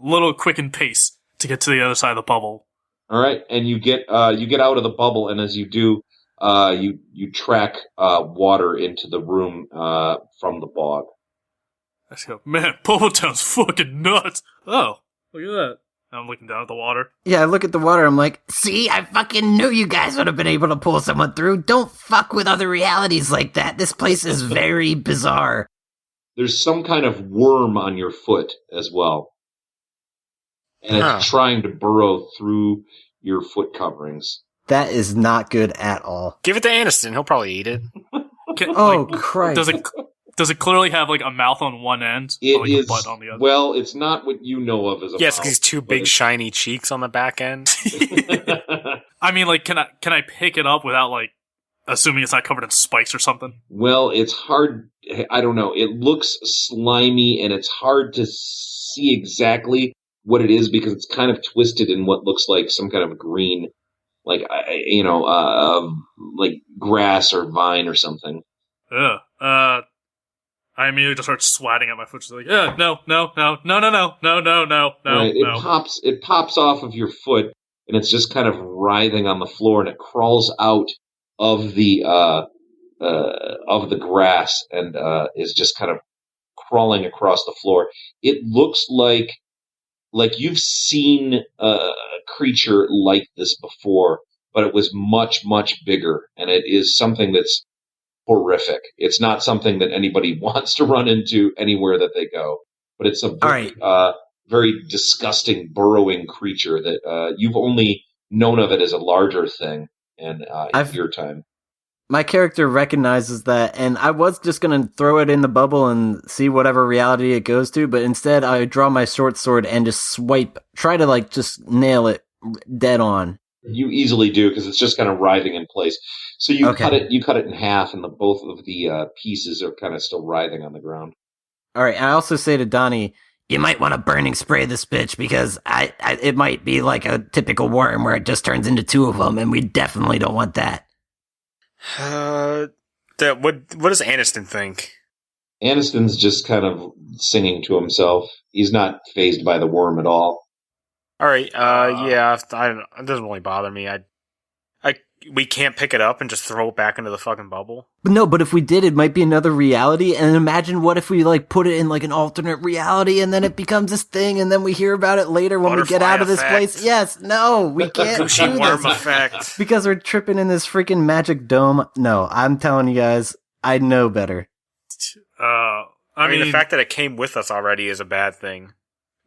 little quickened pace to get to the other side of the bubble. All right, and you get out of the bubble, and as you do, you track water into the room from the bog. I just go, man, Bubbletown's fucking nuts. Oh, look at that. I'm looking down at the water. Yeah, I look at the water, I'm like, See, I fucking knew you guys would have been able to pull someone through. Don't fuck with other realities like that. This place is very bizarre. There's some kind of worm on your foot as well. And it's trying to burrow through your foot coverings. that is not good at all. Give it to Aniston. He'll probably eat it. Christ. Does it clearly have like a mouth on one end? It or like is, a butt on the other? well, it's not what you know of as a Yes, mouth. because he's 2 big shiny cheeks on the back end. I mean, like, can I pick it up without like assuming it's not covered in spikes or something? Well, it's hard. I don't know. It looks slimy, and it's hard to see exactly what it is because it's kind of twisted in what looks like some kind of green, like like grass or vine or something. Ugh. I immediately just start swatting at my foot, just like, no. Right. It pops off of your foot, and it's just kind of writhing on the floor, and it crawls out of the grass and is just kind of crawling across the floor. It looks like you've seen a creature like this before, but it was much, much bigger, and it is something that's horrific. It's not something that anybody wants to run into anywhere that they go, but it's a very, very disgusting, burrowing creature that you've only known of it as a larger thing in your time. My character recognizes that, and I was just going to throw it in the bubble and see whatever reality it goes to, but instead I draw my short sword and just try to like just nail it dead on. You easily do, because it's just kind of writhing in place. So you cut it in half, and both of the pieces are kind of still writhing on the ground. All right, I also say to Donnie, you might want to burning spray this bitch, because it might be like a typical worm where it just turns into two of them, and we definitely don't want that. What does Aniston think? Aniston's just kind of singing to himself. He's not fazed by the worm at all. All right, yeah, it doesn't really bother me. We can't pick it up and just throw it back into the fucking bubble. But if we did, it might be another reality. And imagine what if we like put it in like an alternate reality, and then it becomes this thing, and then we hear about it later when we get out of this place. Yes, no, we can't do worm this effect because we're tripping in this freaking magic dome. No, I'm telling you guys, I know better. I mean, the fact that it came with us already is a bad thing.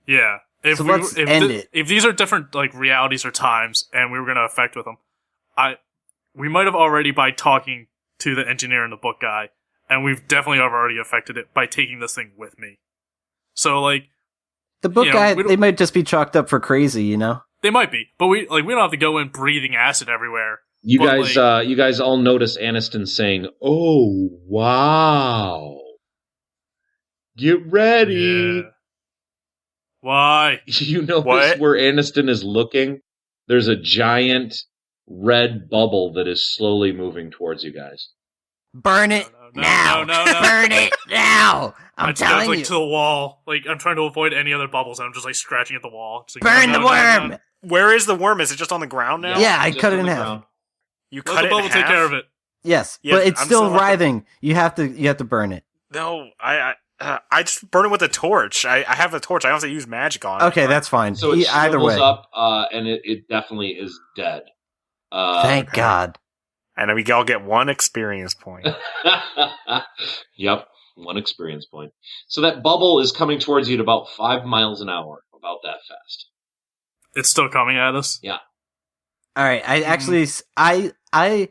Yeah. If these are different like realities or times, and we were going to affect with them, we might have already by talking to the engineer and the book guy, and we've definitely already affected it by taking this thing with me. So like, the book guy, they might just be chalked up for crazy, you know. They might be, but we don't have to go in breathing acid everywhere. You guys all notice Aniston saying, "Oh wow, get ready." Yeah. Why? You notice where Aniston is looking? There's a giant red bubble that is slowly moving towards you guys. Burn it now! No. Burn it now! I'm telling you. To the wall. Like, I'm trying to avoid any other bubbles, and I'm just, like, scratching at the wall. Like, burn the worm! No. Where is the worm? Is it just on the ground now? Yeah, I cut it in half. Ground. You cut it in half? The bubble take care of it. Yes, yeah, but it's still writhing. You have to burn it. No, I just burn it with a torch. I have a torch. I don't have to use magic on it. Okay, that's fine. So it either way, up, and it definitely is dead. Thank God. And we all get 1 experience point. Yep, 1 experience point. So that bubble is coming towards you at about 5 miles an hour, about that fast. It's still coming at us? Yeah. All right, I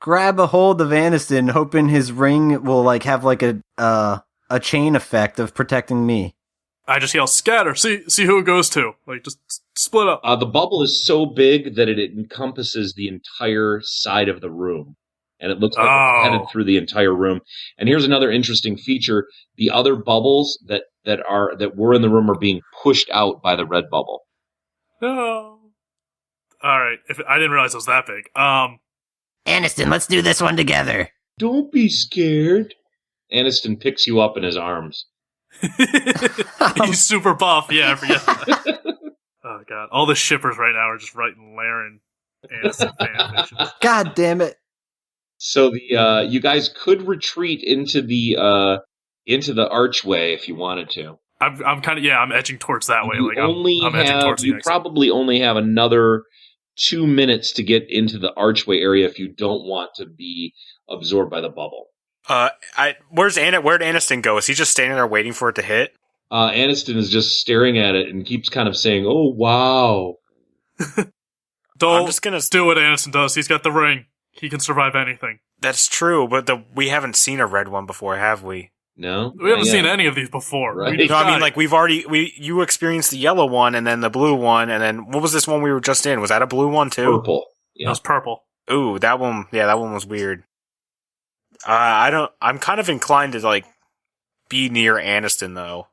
grab a hold of Aniston, hoping his ring will like have like a chain effect of protecting me. I just yell, scatter, see who it goes to. Like, just split up. The bubble is so big that it encompasses the entire side of the room. And it looks like it's headed through the entire room. And here's another interesting feature. The other bubbles that were in the room are being pushed out by the red bubble. No. Alright, I didn't realize it was that big. Aniston, let's do this one together. Don't be scared. Aniston picks you up in his arms. He's super buff. Yeah, I forget. Oh god, all the shippers right now are just writing Laryn Aniston fanfiction. God damn it! So the you guys could retreat into the archway if you wanted to. I'm edging towards that way. You probably only have another 2 minutes to get into the archway area if you don't want to be absorbed by the bubble. Where'd Aniston go? Is he just standing there waiting for it to hit? Aniston is just staring at it and keeps kind of saying, "Oh wow." I'm just gonna do what Aniston does. He's got the ring. He can survive anything. That's true, but we haven't seen a red one before, have we? No, we haven't seen any of these before. Right. No, I mean, like you experienced the yellow one and then the blue one, and then what was this one we were just in? Was that a blue one too? Purple. Yeah. That was purple. Ooh, that one. Yeah, that one was weird. I'm kind of inclined to like be near Aniston though.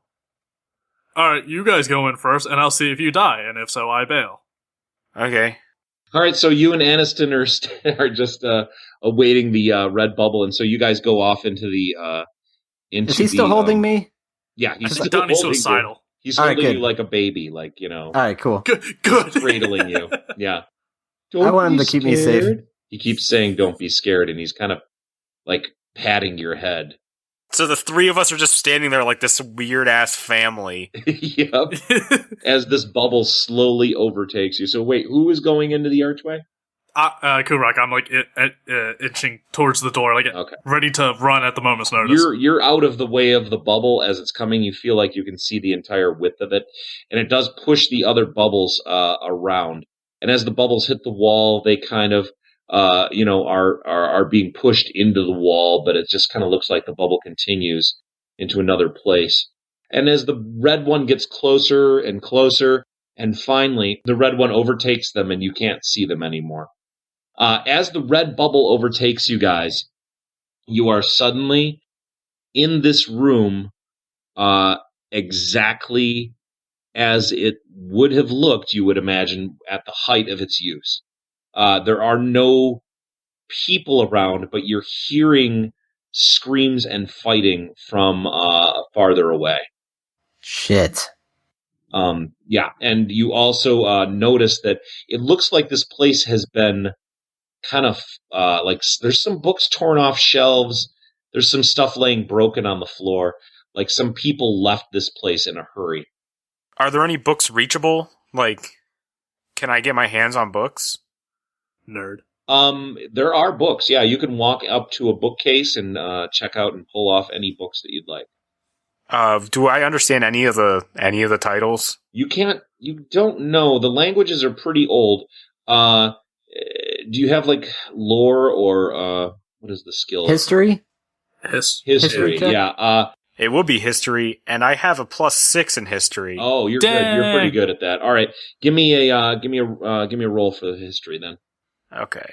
All right, you guys go in first, and I'll see if you die, and if so, I bail. Okay. All right, so you and Aniston are just awaiting the red bubble, and so you guys go off into the. Is he still holding me? Yeah, he's still Donnie's holding suicidal. you. He's holding you like a baby, like, you know. All right, cool. Good. Cradling you. Yeah. I want him to keep me safe. He keeps saying, "Don't be scared," and he's kind of like patting your head. So the 3 of us are just standing there like this weird ass family. Yep. As this bubble slowly overtakes you. So wait, who is going into the archway? Ku-Ruk, I'm like itching towards the door, like ready to run at the moment's notice. You're out of the way of the bubble as it's coming. You feel like you can see the entire width of it, and it does push the other bubbles around. And as the bubbles hit the wall, they kind of are being pushed into the wall, but it just kind of looks like the bubble continues into another place. And as the red one gets closer and closer, and finally the red one overtakes them, and you can't see them anymore. As the red bubble overtakes you guys, you are suddenly in this room exactly as it would have looked, you would imagine, at the height of its use. There are no people around, but you're hearing screams and fighting from farther away. Shit. Yeah, and you also notice that it looks like this place has been kind of like there's some books torn off shelves. There's some stuff laying broken on the floor. Like some people left this place in a hurry. Are there any books reachable? Like, can I get my hands on books? Nerd. There are books. Yeah, you can walk up to a bookcase and check out and pull off any books that you'd like. Do I understand any of the titles? You can't. You don't know. The languages are pretty old. Do you have like lore or what is the skill? History. History. Yeah. It would be history, and I have a +6 in history. Oh, you're good. You're pretty good at that. All right, give me a roll for the history then. Okay.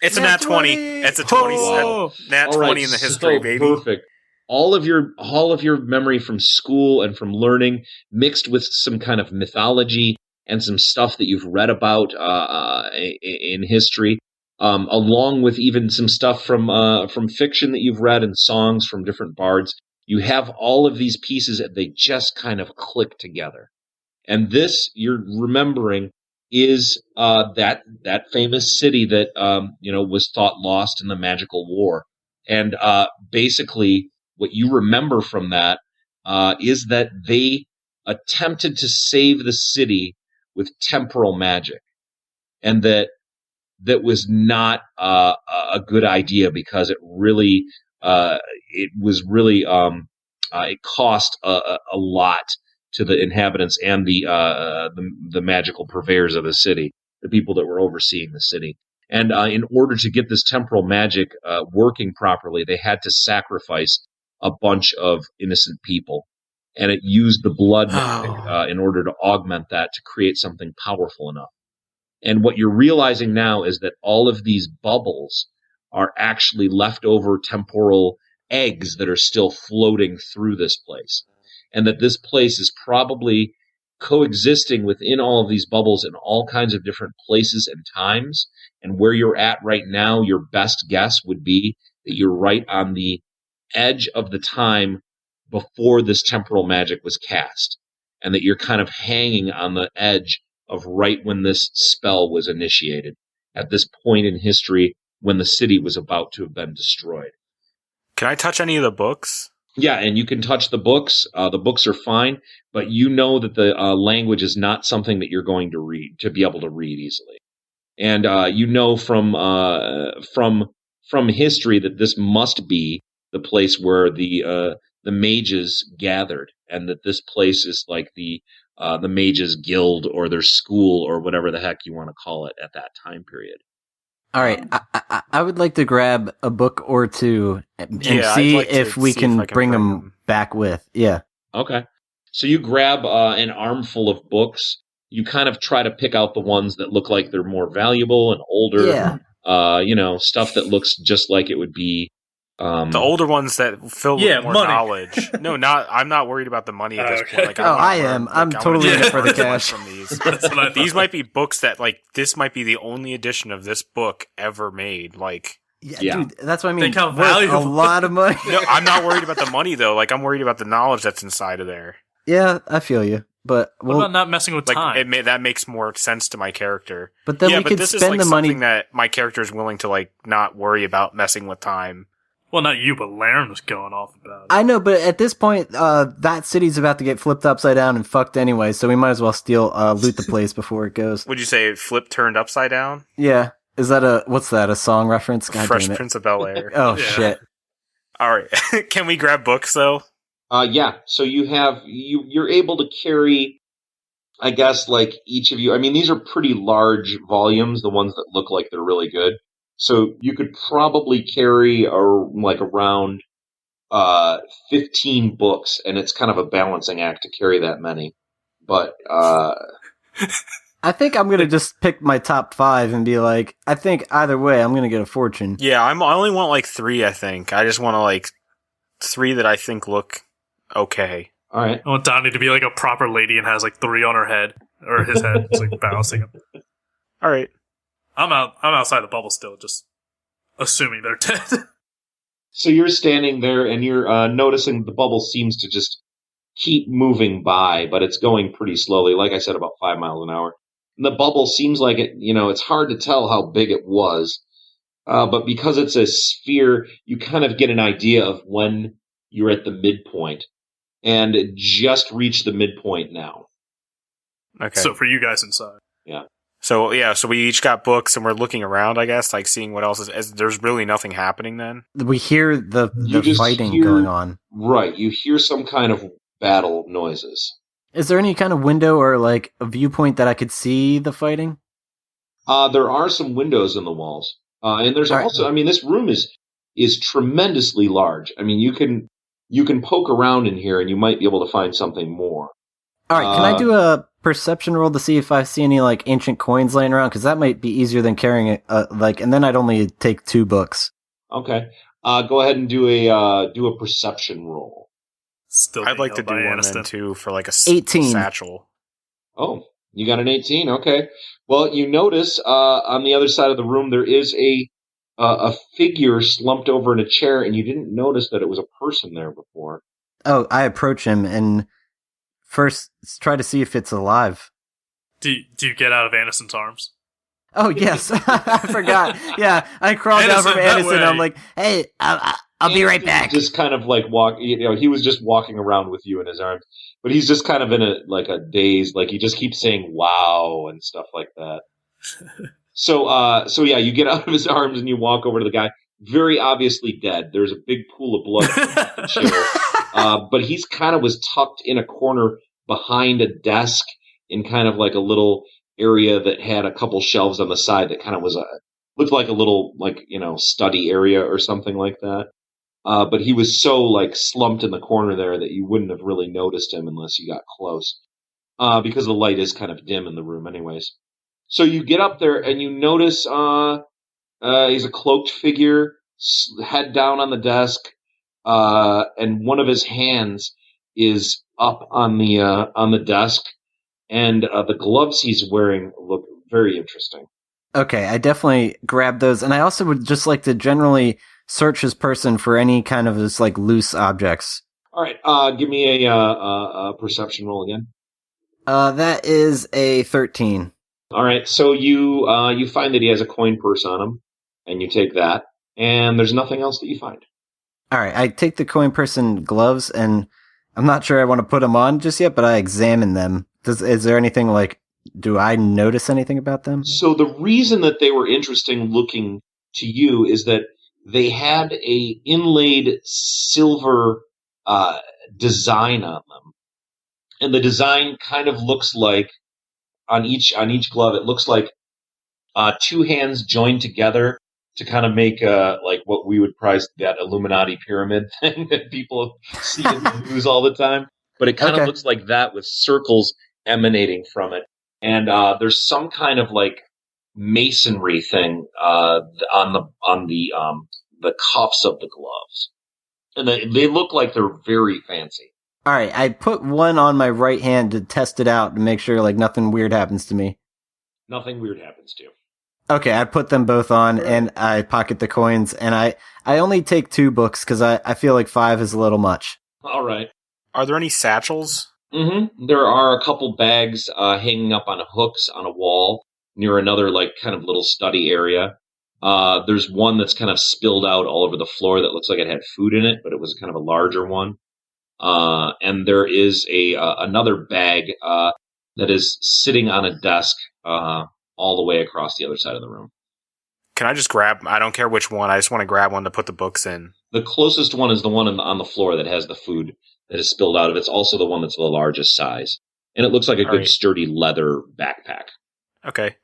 It's a nat 20. It's a 20. Wow. Nat 20 in the history, baby. Perfect. All of your memory from school and from learning mixed with some kind of mythology and some stuff that you've read about in history, along with even some stuff from fiction that you've read and songs from different bards. You have all of these pieces and they just kind of click together. And this, you're remembering, is that famous city that was thought lost in the magical war. And basically what you remember from that is that they attempted to save the city with temporal magic, and that was not a good idea because it cost a lot to the inhabitants and the magical purveyors of the city, the people that were overseeing the city. And in order to get this temporal magic working properly, they had to sacrifice a bunch of innocent people. And it used the blood magic in order to augment that to create something powerful enough. And what you're realizing now is that all of these bubbles are actually leftover temporal eggs that are still floating through this place. And that this place is probably coexisting within all of these bubbles in all kinds of different places and times. And where you're at right now, your best guess would be that you're right on the edge of the time before this temporal magic was cast, and that you're kind of hanging on the edge of right when this spell was initiated, at this point in history when the city was about to have been destroyed. Can I touch any of the books? Yeah, and you can touch the books. The books are fine, but you know that the language is not something that you're going to be able to read easily. And you know from history that this must be the place where the mages gathered, and that this place is like the mages guild or their school or whatever the heck you want to call it at that time period. All right, I would like to grab a book or two and see if we can bring them back with. Yeah. Okay. So you grab an armful of books. You kind of try to pick out the ones that look like they're more valuable and older. Yeah. Stuff that looks just like it would be. The older ones that fill with more knowledge. No, I'm not worried about the money at this point. Like, I am. I'm totally in it for the cash. From these. These might be books that, like, this might be the only edition of this book ever made. Like, yeah. Dude, that's what I mean. Think how valuable. A lot of money. No, I'm not worried about the money though. Like, I'm worried about the knowledge that's inside of there. Yeah, I feel you. But what about not messing with time? That makes more sense to my character. But then we could spend the money. Something that my character is willing to, like, not worry about messing with time. Well, not you, but Laryn was going off about it. I know, but at this point, that city's about to get flipped upside down and fucked anyway, so we might as well loot the place before it goes. Would you say flip turned upside down? Yeah. Is that what's that, a song reference? God Fresh damn it. Prince of Bel-Air. Oh, shit. All right. Can we grab books, though? Yeah. So you're able to carry, I guess, like each of you. I mean, these are pretty large volumes, the ones that look like they're really good. So you could probably carry around 15 books, and it's kind of a balancing act to carry that many. But I think I'm going to just pick my top 5 and be like, I think either way, I'm going to get a fortune. Yeah, I only want like 3, I think. I just want to like 3 that I think look okay. All right. I want Donnie to be like a proper lady and has like 3 on her head, or his head. It's like balancing him. All right. I'm outside the bubble still, just assuming they're dead. So you're standing there and you're noticing the bubble seems to just keep moving by, but it's going pretty slowly. Like I said, about 5 miles an hour. And the bubble seems like it's hard to tell how big it was. But because it's a sphere, you kind of get an idea of when you're at the midpoint. And it just reached the midpoint now. Okay. So for you guys inside. Yeah. So we each got books and we're looking around, I guess, like seeing what else is. There's really nothing happening then? We hear the fighting going on. Right. You hear some kind of battle noises. Is there any kind of window or like a viewpoint that I could see the fighting? There are some windows in the walls. And there's also, I mean, this room is tremendously large. I mean, you can poke around in here and you might be able to find something more. All right, can I do a perception roll to see if I see any like ancient coins laying around? Because that might be easier than carrying it. And then I'd only take 2 books. Okay. Go ahead and do a perception roll. Still I'd like to do one Aniston. then too for like a 18 satchel. Oh, you got an 18. Okay. Well, you notice on the other side of the room there is a figure slumped over in a chair, and you didn't notice that it was a person there before. Oh, I approach him and first try to see if it's alive. Do you get out of Aniston's arms? Oh, yes. I forgot. Yeah, I crawled down from Aniston and I'm like, Hey, I'll be right back. Just kind of like he was just walking around with you in his arms, but he's just kind of in a daze, like he just keeps saying "wow" and stuff like that. So yeah, you get out of his arms and you walk over to the guy, very obviously dead. There's a big pool of blood in the chair, but he's kind of was tucked in a corner behind a desk in kind of like a little area that had a couple shelves on the side that kind of looked like a little study area or something like that. But he was so like slumped in the corner there that you wouldn't have really noticed him unless you got close, because the light is kind of dim in the room anyways. So you get up there and you notice he's a cloaked figure, head down on the desk, and one of his hands is up on the desk, and the gloves he's wearing look very interesting. Okay, I definitely grabbed those, and I also would just like to generally search his person for any kind of just like loose objects. All right, give me a perception roll again. That is a 13. All right, so you find that he has a coin purse on him, and you take that, and there's nothing else that you find. All right, I take the coin purse and gloves, and I'm not sure I want to put them on just yet, but I examine them. Is there anything like, do I notice anything about them? So the reason that they were interesting looking to you is that they had a inlaid silver design on them, and the design kind of looks like on each glove. It looks like 2 hands joined together to kind of make like what we would prize that Illuminati pyramid thing that people see in the news all the time. But it kind of looks like that with circles emanating from it, and there's some kind of like masonry thing on the cuffs of the gloves, and they look like they're very fancy. All right, I put one on my right hand to test it out and make sure like nothing weird happens to me. Nothing weird happens to you. Okay, I put them both on and I pocket the coins, and I only take 2 books because I feel like 5 is a little much. All right. Are there any satchels? Mm-hmm. There are a couple bags hanging up on hooks on a wall near another like kind of little study area. There's one that's kind of spilled out all over the floor that looks like it had food in it, but it was kind of a larger one. And there is another bag that is sitting on a desk all the way across the other side of the room. can I just grab? I don't care which one. I just want to grab one to put the books in. The closest one is the one on the floor that has the food that is spilled out of it. It's also the one that's the largest size. And it looks like a good, sturdy leather backpack. Okay.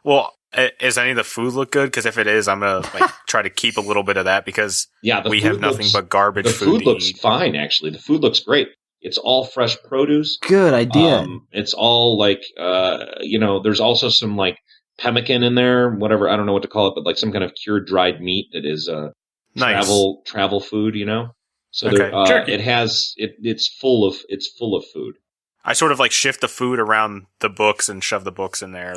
Well, does any of the food look good? Because if it is, I'm going to try to keep a little bit of that because we have nothing but garbage food. The food looks fine, actually. The food looks great. It's all fresh produce. Good idea. It's all there's also some pemmican in there, whatever, I don't know what to call it, but some kind of cured dried meat that is travel food, So it's full of food. I sort of shift the food around the books and shove the books in there,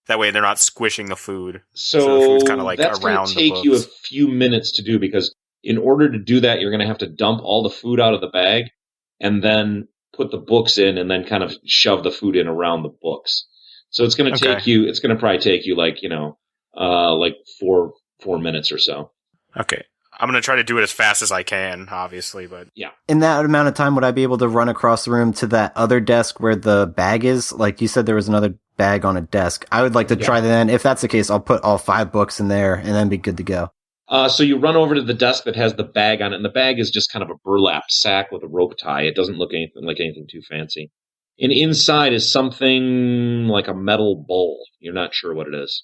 that way they're not squishing the food. So the food's kind of that's around going to take you a few minutes to do, because in order to do that, you're going to have to dump all the food out of the bag and then put the books in and then kind of shove the food in around the books. So it's going to take you. It's going to probably take you 4 minutes or so. Okay. I'm going to try to do it as fast as I can, obviously, but yeah. In that amount of time, would I be able to run across the room to that other desk where the bag is? Like you said, there was another bag on a desk. I would like to try that. If that's the case, I'll put all 5 books in there and then be good to go. So you run over to the desk that has the bag on it, and the bag is just kind of a burlap sack with a rope tie. It doesn't look anything too fancy. And inside is something like a metal bowl. You're not sure what it is.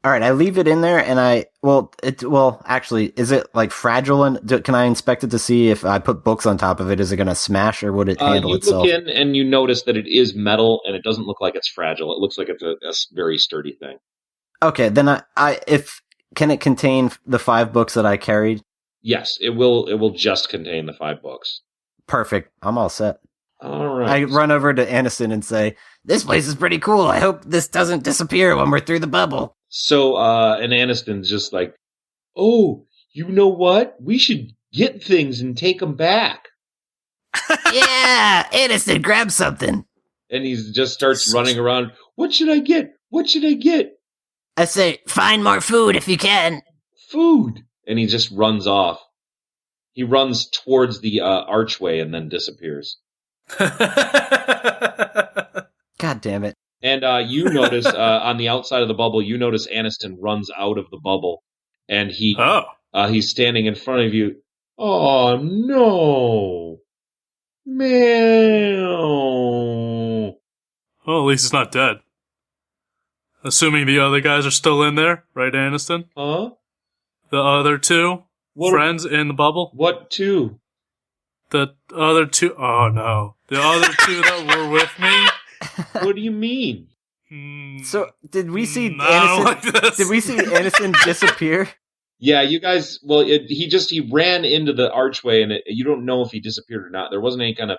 All right, I leave it in there, and actually, is it fragile? And can I inspect it to see if I put books on top of it? Is it going to smash, or would it handle itself? You look in, and you notice that it is metal, and it doesn't look like it's fragile. It looks like it's a very sturdy thing. Okay, then can it contain the 5 books that I carried? Yes, it will. It will just contain the 5 books. Perfect. I'm all set. All right. I run over to Aniston and say, "This place is pretty cool. I hope this doesn't disappear when we're through the bubble." So, and Aniston's just like, "Oh, you know what? We should get things and take them back." Yeah, Aniston, grab something. And he just starts running around. What should I get? What should I get? I say, find more food if you can. Food. And he just runs off. He runs towards the archway and then disappears. God damn it. And you notice on the outside of the bubble, you notice Aniston runs out of the bubble, and he's standing in front of you. Oh no, meow. Well, at least he's not dead. Assuming the other guys are still in there, right, Aniston? Huh? The other 2 friends in the bubble? What 2? The other 2. Oh no, the other 2 that were with me. What do you mean? So, did we see Aniston? Did we see Aniston disappear? Yeah, you guys. Well, he ran into the archway, and you don't know if he disappeared or not. There wasn't any kind of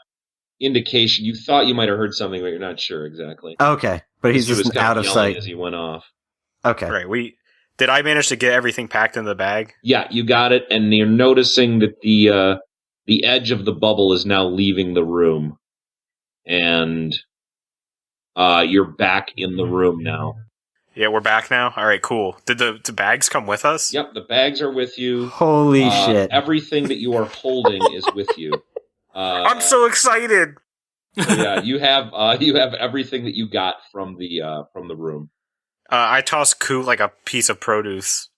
indication. You thought you might have heard something, but you're not sure exactly. Okay, but he's just out of sight as he went off. Okay, right. Did I manage to get everything packed in the bag? Yeah, you got it, and you're noticing that the edge of the bubble is now leaving the room, and you're back in the room now. Yeah, we're back now? All right, cool. Did the bags come with us? Yep, the bags are with you. Holy shit. Everything that you are holding is with you. I'm so excited! So yeah, you have everything that you got from the room. I tossed Ku a piece of produce.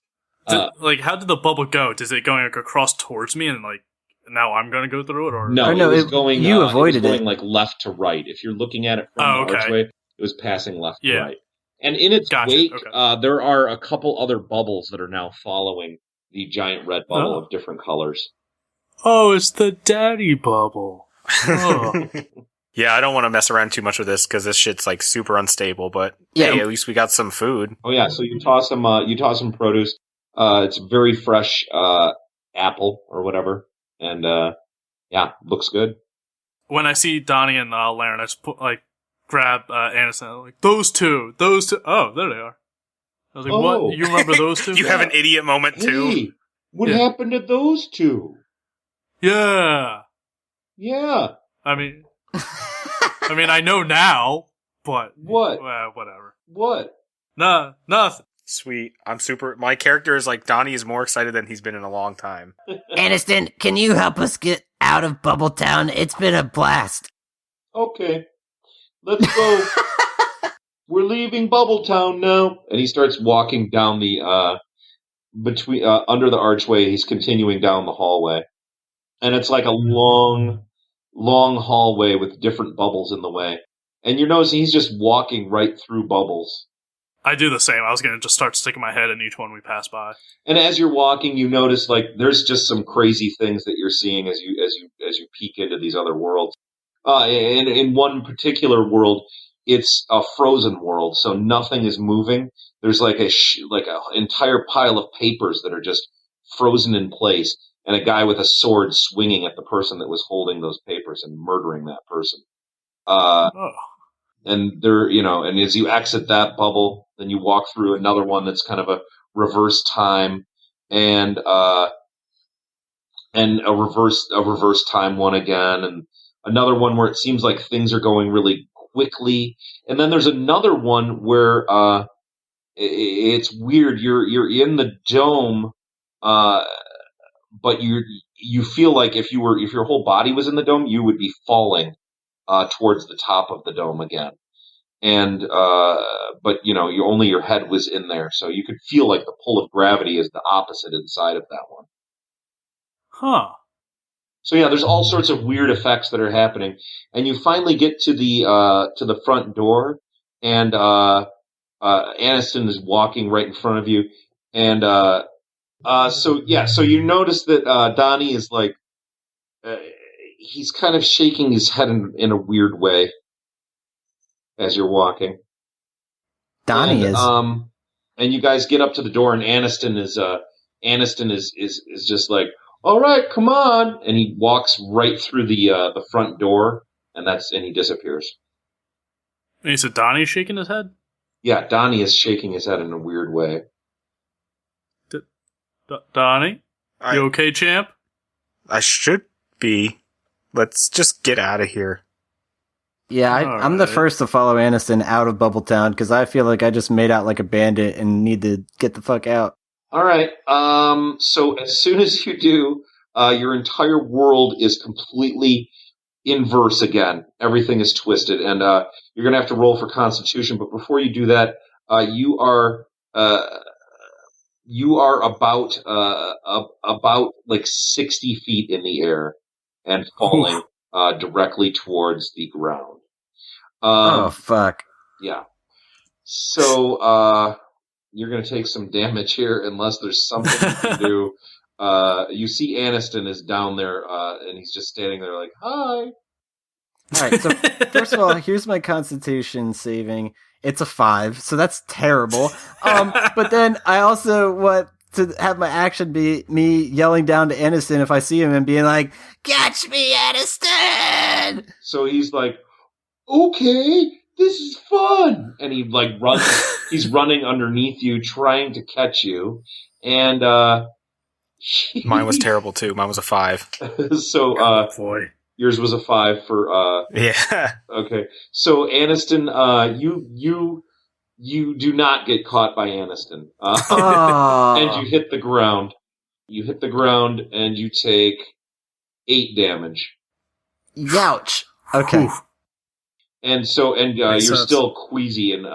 How did the bubble go? Is it going across towards me and now I'm going to go through it? Or no, it was going. You avoided it. Going left to right. If you're looking at it from the archway, it was passing left to right. And in its wake, there are a couple other bubbles that are now following the giant red bubble of different colors. Oh, it's the daddy bubble. Oh. Yeah, I don't want to mess around too much with this because this shit's super unstable. But hey, at least we got some food. Oh yeah, so you toss some produce. It's very fresh apple or whatever, and looks good. When I see Donnie and Laryn, I just grab Aniston, those two. Oh, there they are. I was like, what? You remember those 2? You have an idiot moment too. Hey, what happened to those 2? Yeah. Yeah. I mean, I know now, but what? Whatever. What? Nah, nothing. Sweet. My character is Donnie is more excited than he's been in a long time. Aniston, can you help us get out of Bubbletown? It's been a blast. Okay. Let's go. We're leaving Bubbletown now. And he starts walking down the between under the archway. He's continuing down the hallway, and it's like a long hallway with different bubbles in the way. And you're noticing he's just walking right through bubbles. I do the same. I was going to just start sticking my head in each one we pass by. And as you're walking, you notice like there's just some crazy things that you're seeing as you peek into these other worlds. And in one particular world, it's a frozen world, so nothing is moving. There's like a entire pile of papers that are just frozen in place, and a guy with a sword swinging at the person that was holding those papers and murdering that person. And there, and as you exit that bubble, then you walk through another one that's kind of a reverse time, and a reverse time one again, and another one where it seems like things are going really quickly, and then there's another one where it's weird. You're in the dome, but you feel like if your whole body was in the dome, you would be falling towards the top of the dome again. And but only your head was in there, so you could feel like the pull of gravity is the opposite inside of that one. Huh. So yeah, there's all sorts of weird effects that are happening, and you finally get to the front door, and Aniston is walking right in front of you, and so you notice that Donnie is like he's kind of shaking his head in a weird way as you're walking. Donnie is. And you guys get up to the door, and Aniston is just like, all right, come on, and he walks right through the front door, and he disappears. And you said Donnie's shaking his head? Yeah, Donnie is shaking his head in a weird way. Donnie, you okay, champ? I should be. Let's just get out of here. Yeah, I'm the first to follow Aniston out of Bubbletown because I feel like I just made out like a bandit and need to get the fuck out. All right. So as soon as you do, your entire world is completely inverse again. Everything is twisted, and you're going to have to roll for Constitution. But before you do that, you are about like 60 feet in the air and falling directly towards the ground. Oh fuck! Yeah. So you're going to take some damage here unless there's something you can do. You see Aniston is down there, and he's just standing there like, hi. All right, so first of all, here's my Constitution saving. It's a 5, so that's terrible. But then I also want to have my action be me yelling down to Aniston if I see him and being like, catch me, Aniston! So he's like, okay, this is fun! And he like runs, he's running underneath you, trying to catch you, and mine was terrible too. Mine was a 5. So boy. Yours was a 5 for yeah. Okay. So Aniston, you do not get caught by Aniston. And you hit the ground. You hit the ground and you take 8 damage. Youch. Okay. Oof. And you're still queasy and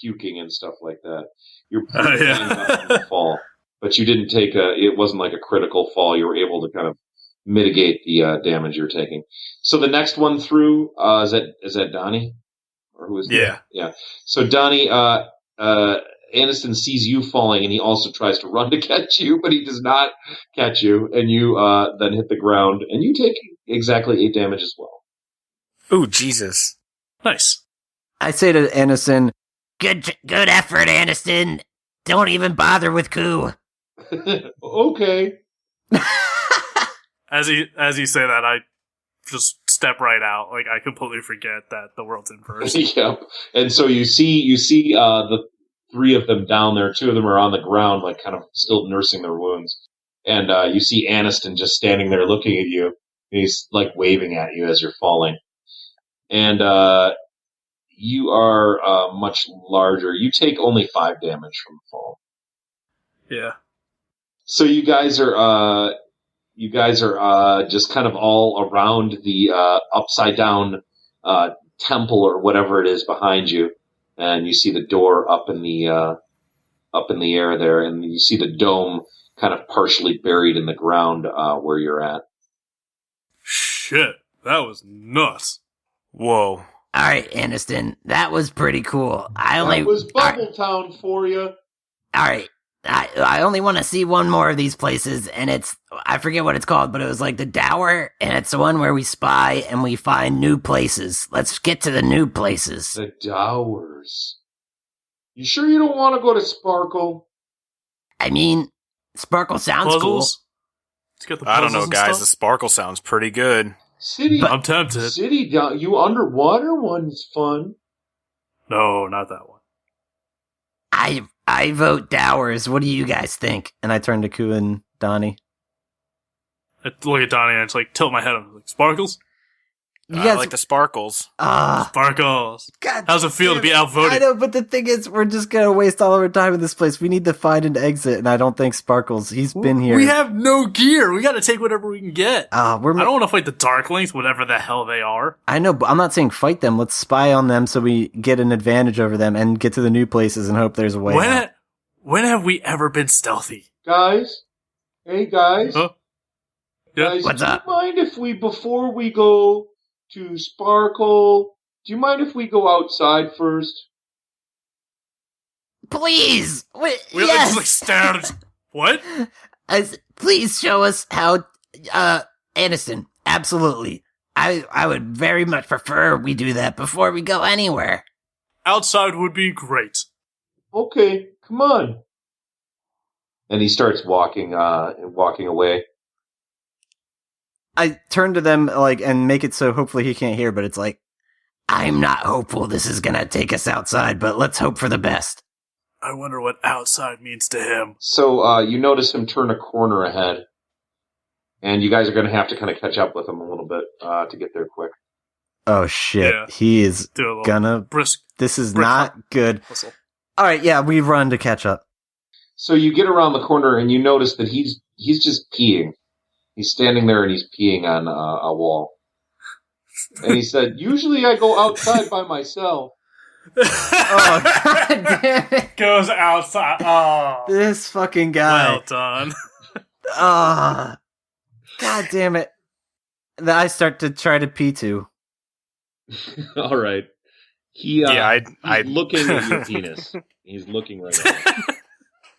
puking and stuff like that. You're pretty on the fall. But you didn't take it wasn't like a critical fall. You were able to kind of mitigate the damage you're taking. So the next one through, is that Donnie? Or who is that? Yeah. Yeah. So Donnie, Aniston sees you falling and he also tries to run to catch you, but he does not catch you, and you then hit the ground and you take exactly 8 damage as well. Ooh, Jesus. Nice. I say to Aniston, Good effort, Aniston. Don't even bother with Ku. Okay. As you say that, I just step right out. Like, I completely forget that the world's inverse. Yep. And so you see the 3 of them down there. 2 of them are on the ground, like kind of still nursing their wounds. And you see Aniston just standing there looking at you. And he's like waving at you as you're falling. And you are much larger. You take only 5 damage from the fall. Yeah. So you guys are just kind of all around the upside down temple or whatever it is behind you, and you see the door up in the up in the air there, and you see the dome kind of partially buried in the ground where you're at. Shit, that was nuts. Whoa. All right, Aniston, that was pretty cool. That was Bubbletown for you. All right. I only want to see one more of these places, and I forget what it's called, but it was like the Dower, and it's the one where we spy and we find new places. Let's get to the new places. The Dowers. You sure you don't want to go to Sparkle? I mean, Sparkle sounds Puzzles? Let's get the I don't know, puzzles and guys. stuff. The Sparkle sounds pretty good. I'm tempted. You underwater one's fun. No, not that one. cool. I vote Dowers. What do you guys think? And I turn to Ku and Donnie. I look at Donnie and it's like tilt my head. I'm like, Sparkles? I like the Sparkles. Sparkles. God, how's it feel to be outvoted? I know, but the thing is, we're just gonna waste all of our time in this place. We need to find an exit, and I don't think Sparkles. He's been here. We have no gear. We gotta take whatever we can get. I We're. don't want to fight the Darklings, whatever the hell they are. I know, but I'm not saying fight them. Let's spy on them so we get an advantage over them and get to the new places and hope there's a way out. When have we ever been stealthy? Guys? Hey, guys? Huh? Yeah. Guys, What's do up? you mind if before we go to Sparkle, do you mind if we go outside first? Please! We Yes! just like stared. What? Please show us how, Aniston, absolutely. I would very much prefer we do that before we go anywhere. Outside would be great. Okay, come on. And he starts walking away. I turn to them and make it so hopefully he can't hear, but it's like, I'm not hopeful this is gonna take us outside, but let's hope for the best. I wonder what outside means to him. So you notice him turn a corner ahead. And you guys are going to have to kind of catch up with him a little bit to get there quick. oh shit, Yeah. he is Do a little gonna. brisk This is brick not good. whistle. All right, yeah, we run to catch up. So you get around the corner and you notice that he's just peeing. He's standing there and he's peeing on a wall. And he said, "Usually I go outside by myself." Oh god damn it! Goes outside. Oh. This fucking guy. Well done. Ah, god damn it! Then I start to try to pee too. All right. He's I looking at your penis. He's looking right at it.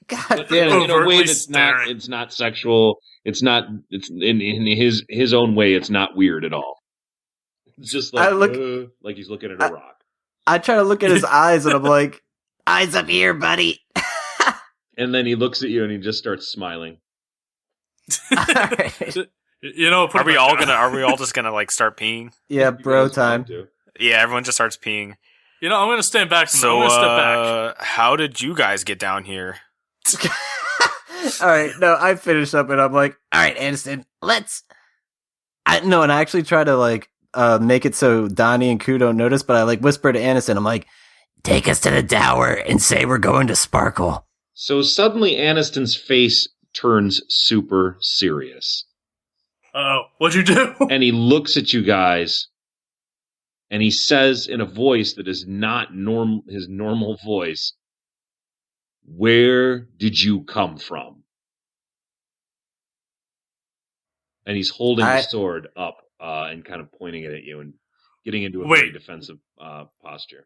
God But damn it! in a way Overtly that's staring. it's not sexual. It's in his own way. It's not weird at all. It's just like like he's looking at a rock. I try to look at his eyes and I'm like, Eyes up here, buddy. And then he looks at you and he just starts smiling. all right. You know, are we all just gonna like start peeing? Yeah, You bro guys time. want to. Yeah, everyone just starts peeing. You know, I'm gonna stand back from So, I'm gonna step back. how did you guys get down here? All right, no, I finish up and I'm like, All right, Aniston, let's. and I actually try to make it so Donnie and Ku don't notice, but I whisper to Aniston, I'm like, Take us to the Dower and say we're going to Sparkle. So suddenly Aniston's face turns super serious. Oh, what'd you do? And he looks at you guys and he says in a voice that is not his normal voice, "Where did you come from?" And he's holding the sword up and kind of pointing it at you and getting into a very defensive posture.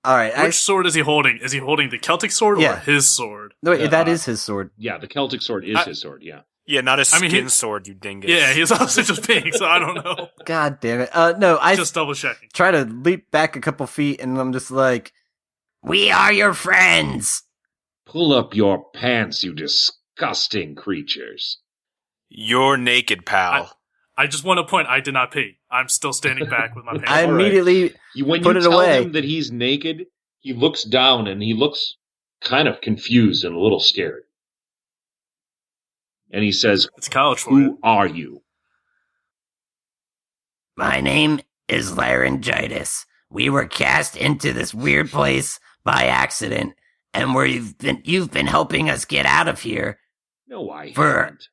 all right, Which sword is he holding? Is he holding the Celtic sword or his sword? No, wait, that is his sword. Yeah, the Celtic sword is his sword, yeah. Yeah, not a skin he- sword, you dingus. Yeah, he's also just peeing, so I don't know. God damn it. No, I Just double checking. try to leap back a couple feet and I'm just like, We are your friends. Pull up your pants, you disgusting creatures. You're naked, pal. I just want to point, I did not pee. I'm still standing back with my pants. I All right. immediately When put you it tell away. him that he's naked, he looks down and he looks kind of confused and a little scared. And he says, It's college for you. "Who are you?" My name is Laryn Gitis. We were cast into this weird place by accident, and you've been helping us get out of here. No, I For- haven't.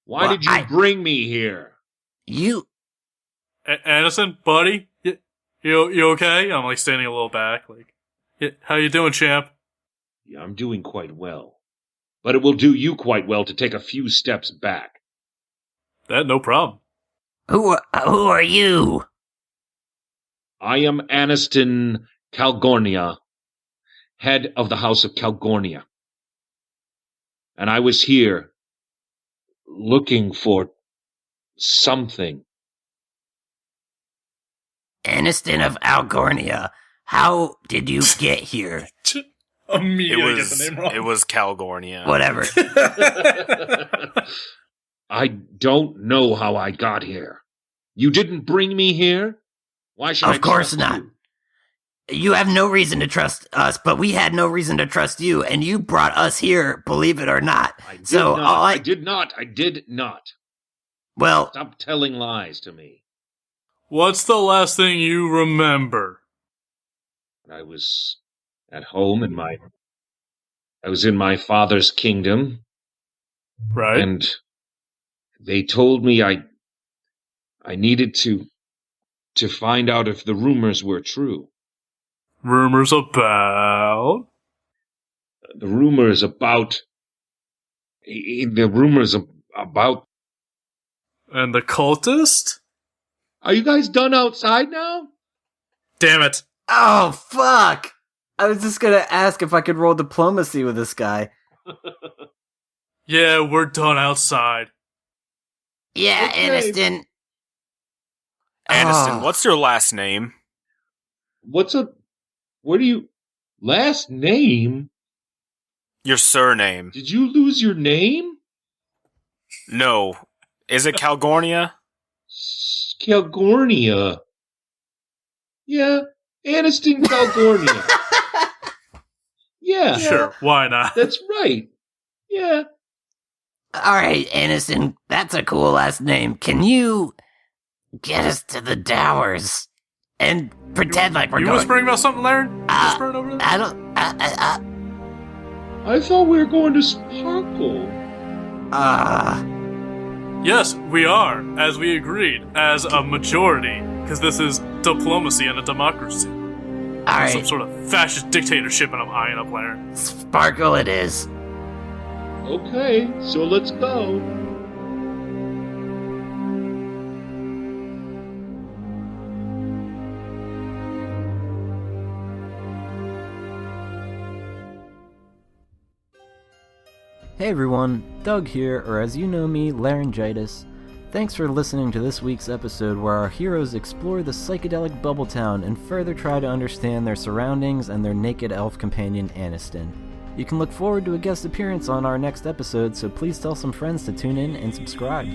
Why Well, did you bring me here? You Aniston, buddy, you okay? I'm standing a little back. How you doing, champ? Yeah, I'm doing quite well. But it will do you quite well to take a few steps back. That no problem. Who are you? I am Aniston Calgornia, head of the House of Calgornia. And I was here looking for something. Aniston of Algornia. How did you get here? Immediately get the name wrong. It was Calgornia. Whatever. I don't know how I got here. You didn't bring me here? Why should I Of course trust not. you? You have no reason to trust us, but we had no reason to trust you, and you brought us here, believe it or not. I did So not. all I did not. Well, Stop telling lies to me. What's the last thing you remember? I was at home I was in my father's kingdom, Right? and they told me I needed to find out if the rumors were true. Rumors about... The rumors about... And the cultist? Are you guys done outside now? Damn it. Oh, fuck! I was just gonna ask if I could roll diplomacy with this guy. Yeah, we're done outside. yeah, Okay. Aniston. Aniston, Oh. what's your last name? What do you... Last name? Your surname? Did you lose your name? No. Is it Calgornia? Calgornia. Yeah, Aniston Calgornia. Yeah, Sure, why not? that's right. Yeah. All right, Aniston, that's a cool last name. Can you get us to the towers and pretend like we're You going? whispering about something, Laryn? Whispering over there? I don't. I thought we were going to Sparkle. Yes, we are, as we agreed, as a majority, because this is diplomacy and a democracy. All Some right, sort of fascist dictatorship, and I'm eyeing up Laryn. Sparkle it is. Okay, so let's go. Hey everyone, Doug here, or as you know me, Laryn Gitis. Thanks for listening to this week's episode where our heroes explore the psychedelic Bubbletown and further try to understand their surroundings and their naked elf companion Aniston. You can look forward to a guest appearance on our next episode, so please tell some friends to tune in and subscribe.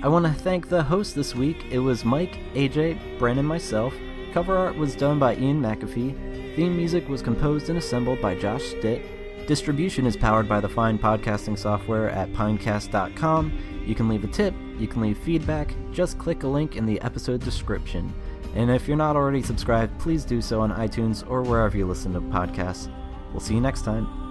I want to thank the hosts this week. It was Mike, AJ, Bren, and myself. Cover art was done by Ian McAfee. Theme music was composed and assembled by Josh Stitt. Distribution is powered by the fine podcasting software at pinecast.com. You can leave a tip, you can leave feedback, just click a link in the episode description. And if you're not already subscribed, please do so on iTunes or wherever you listen to podcasts. We'll see you next time.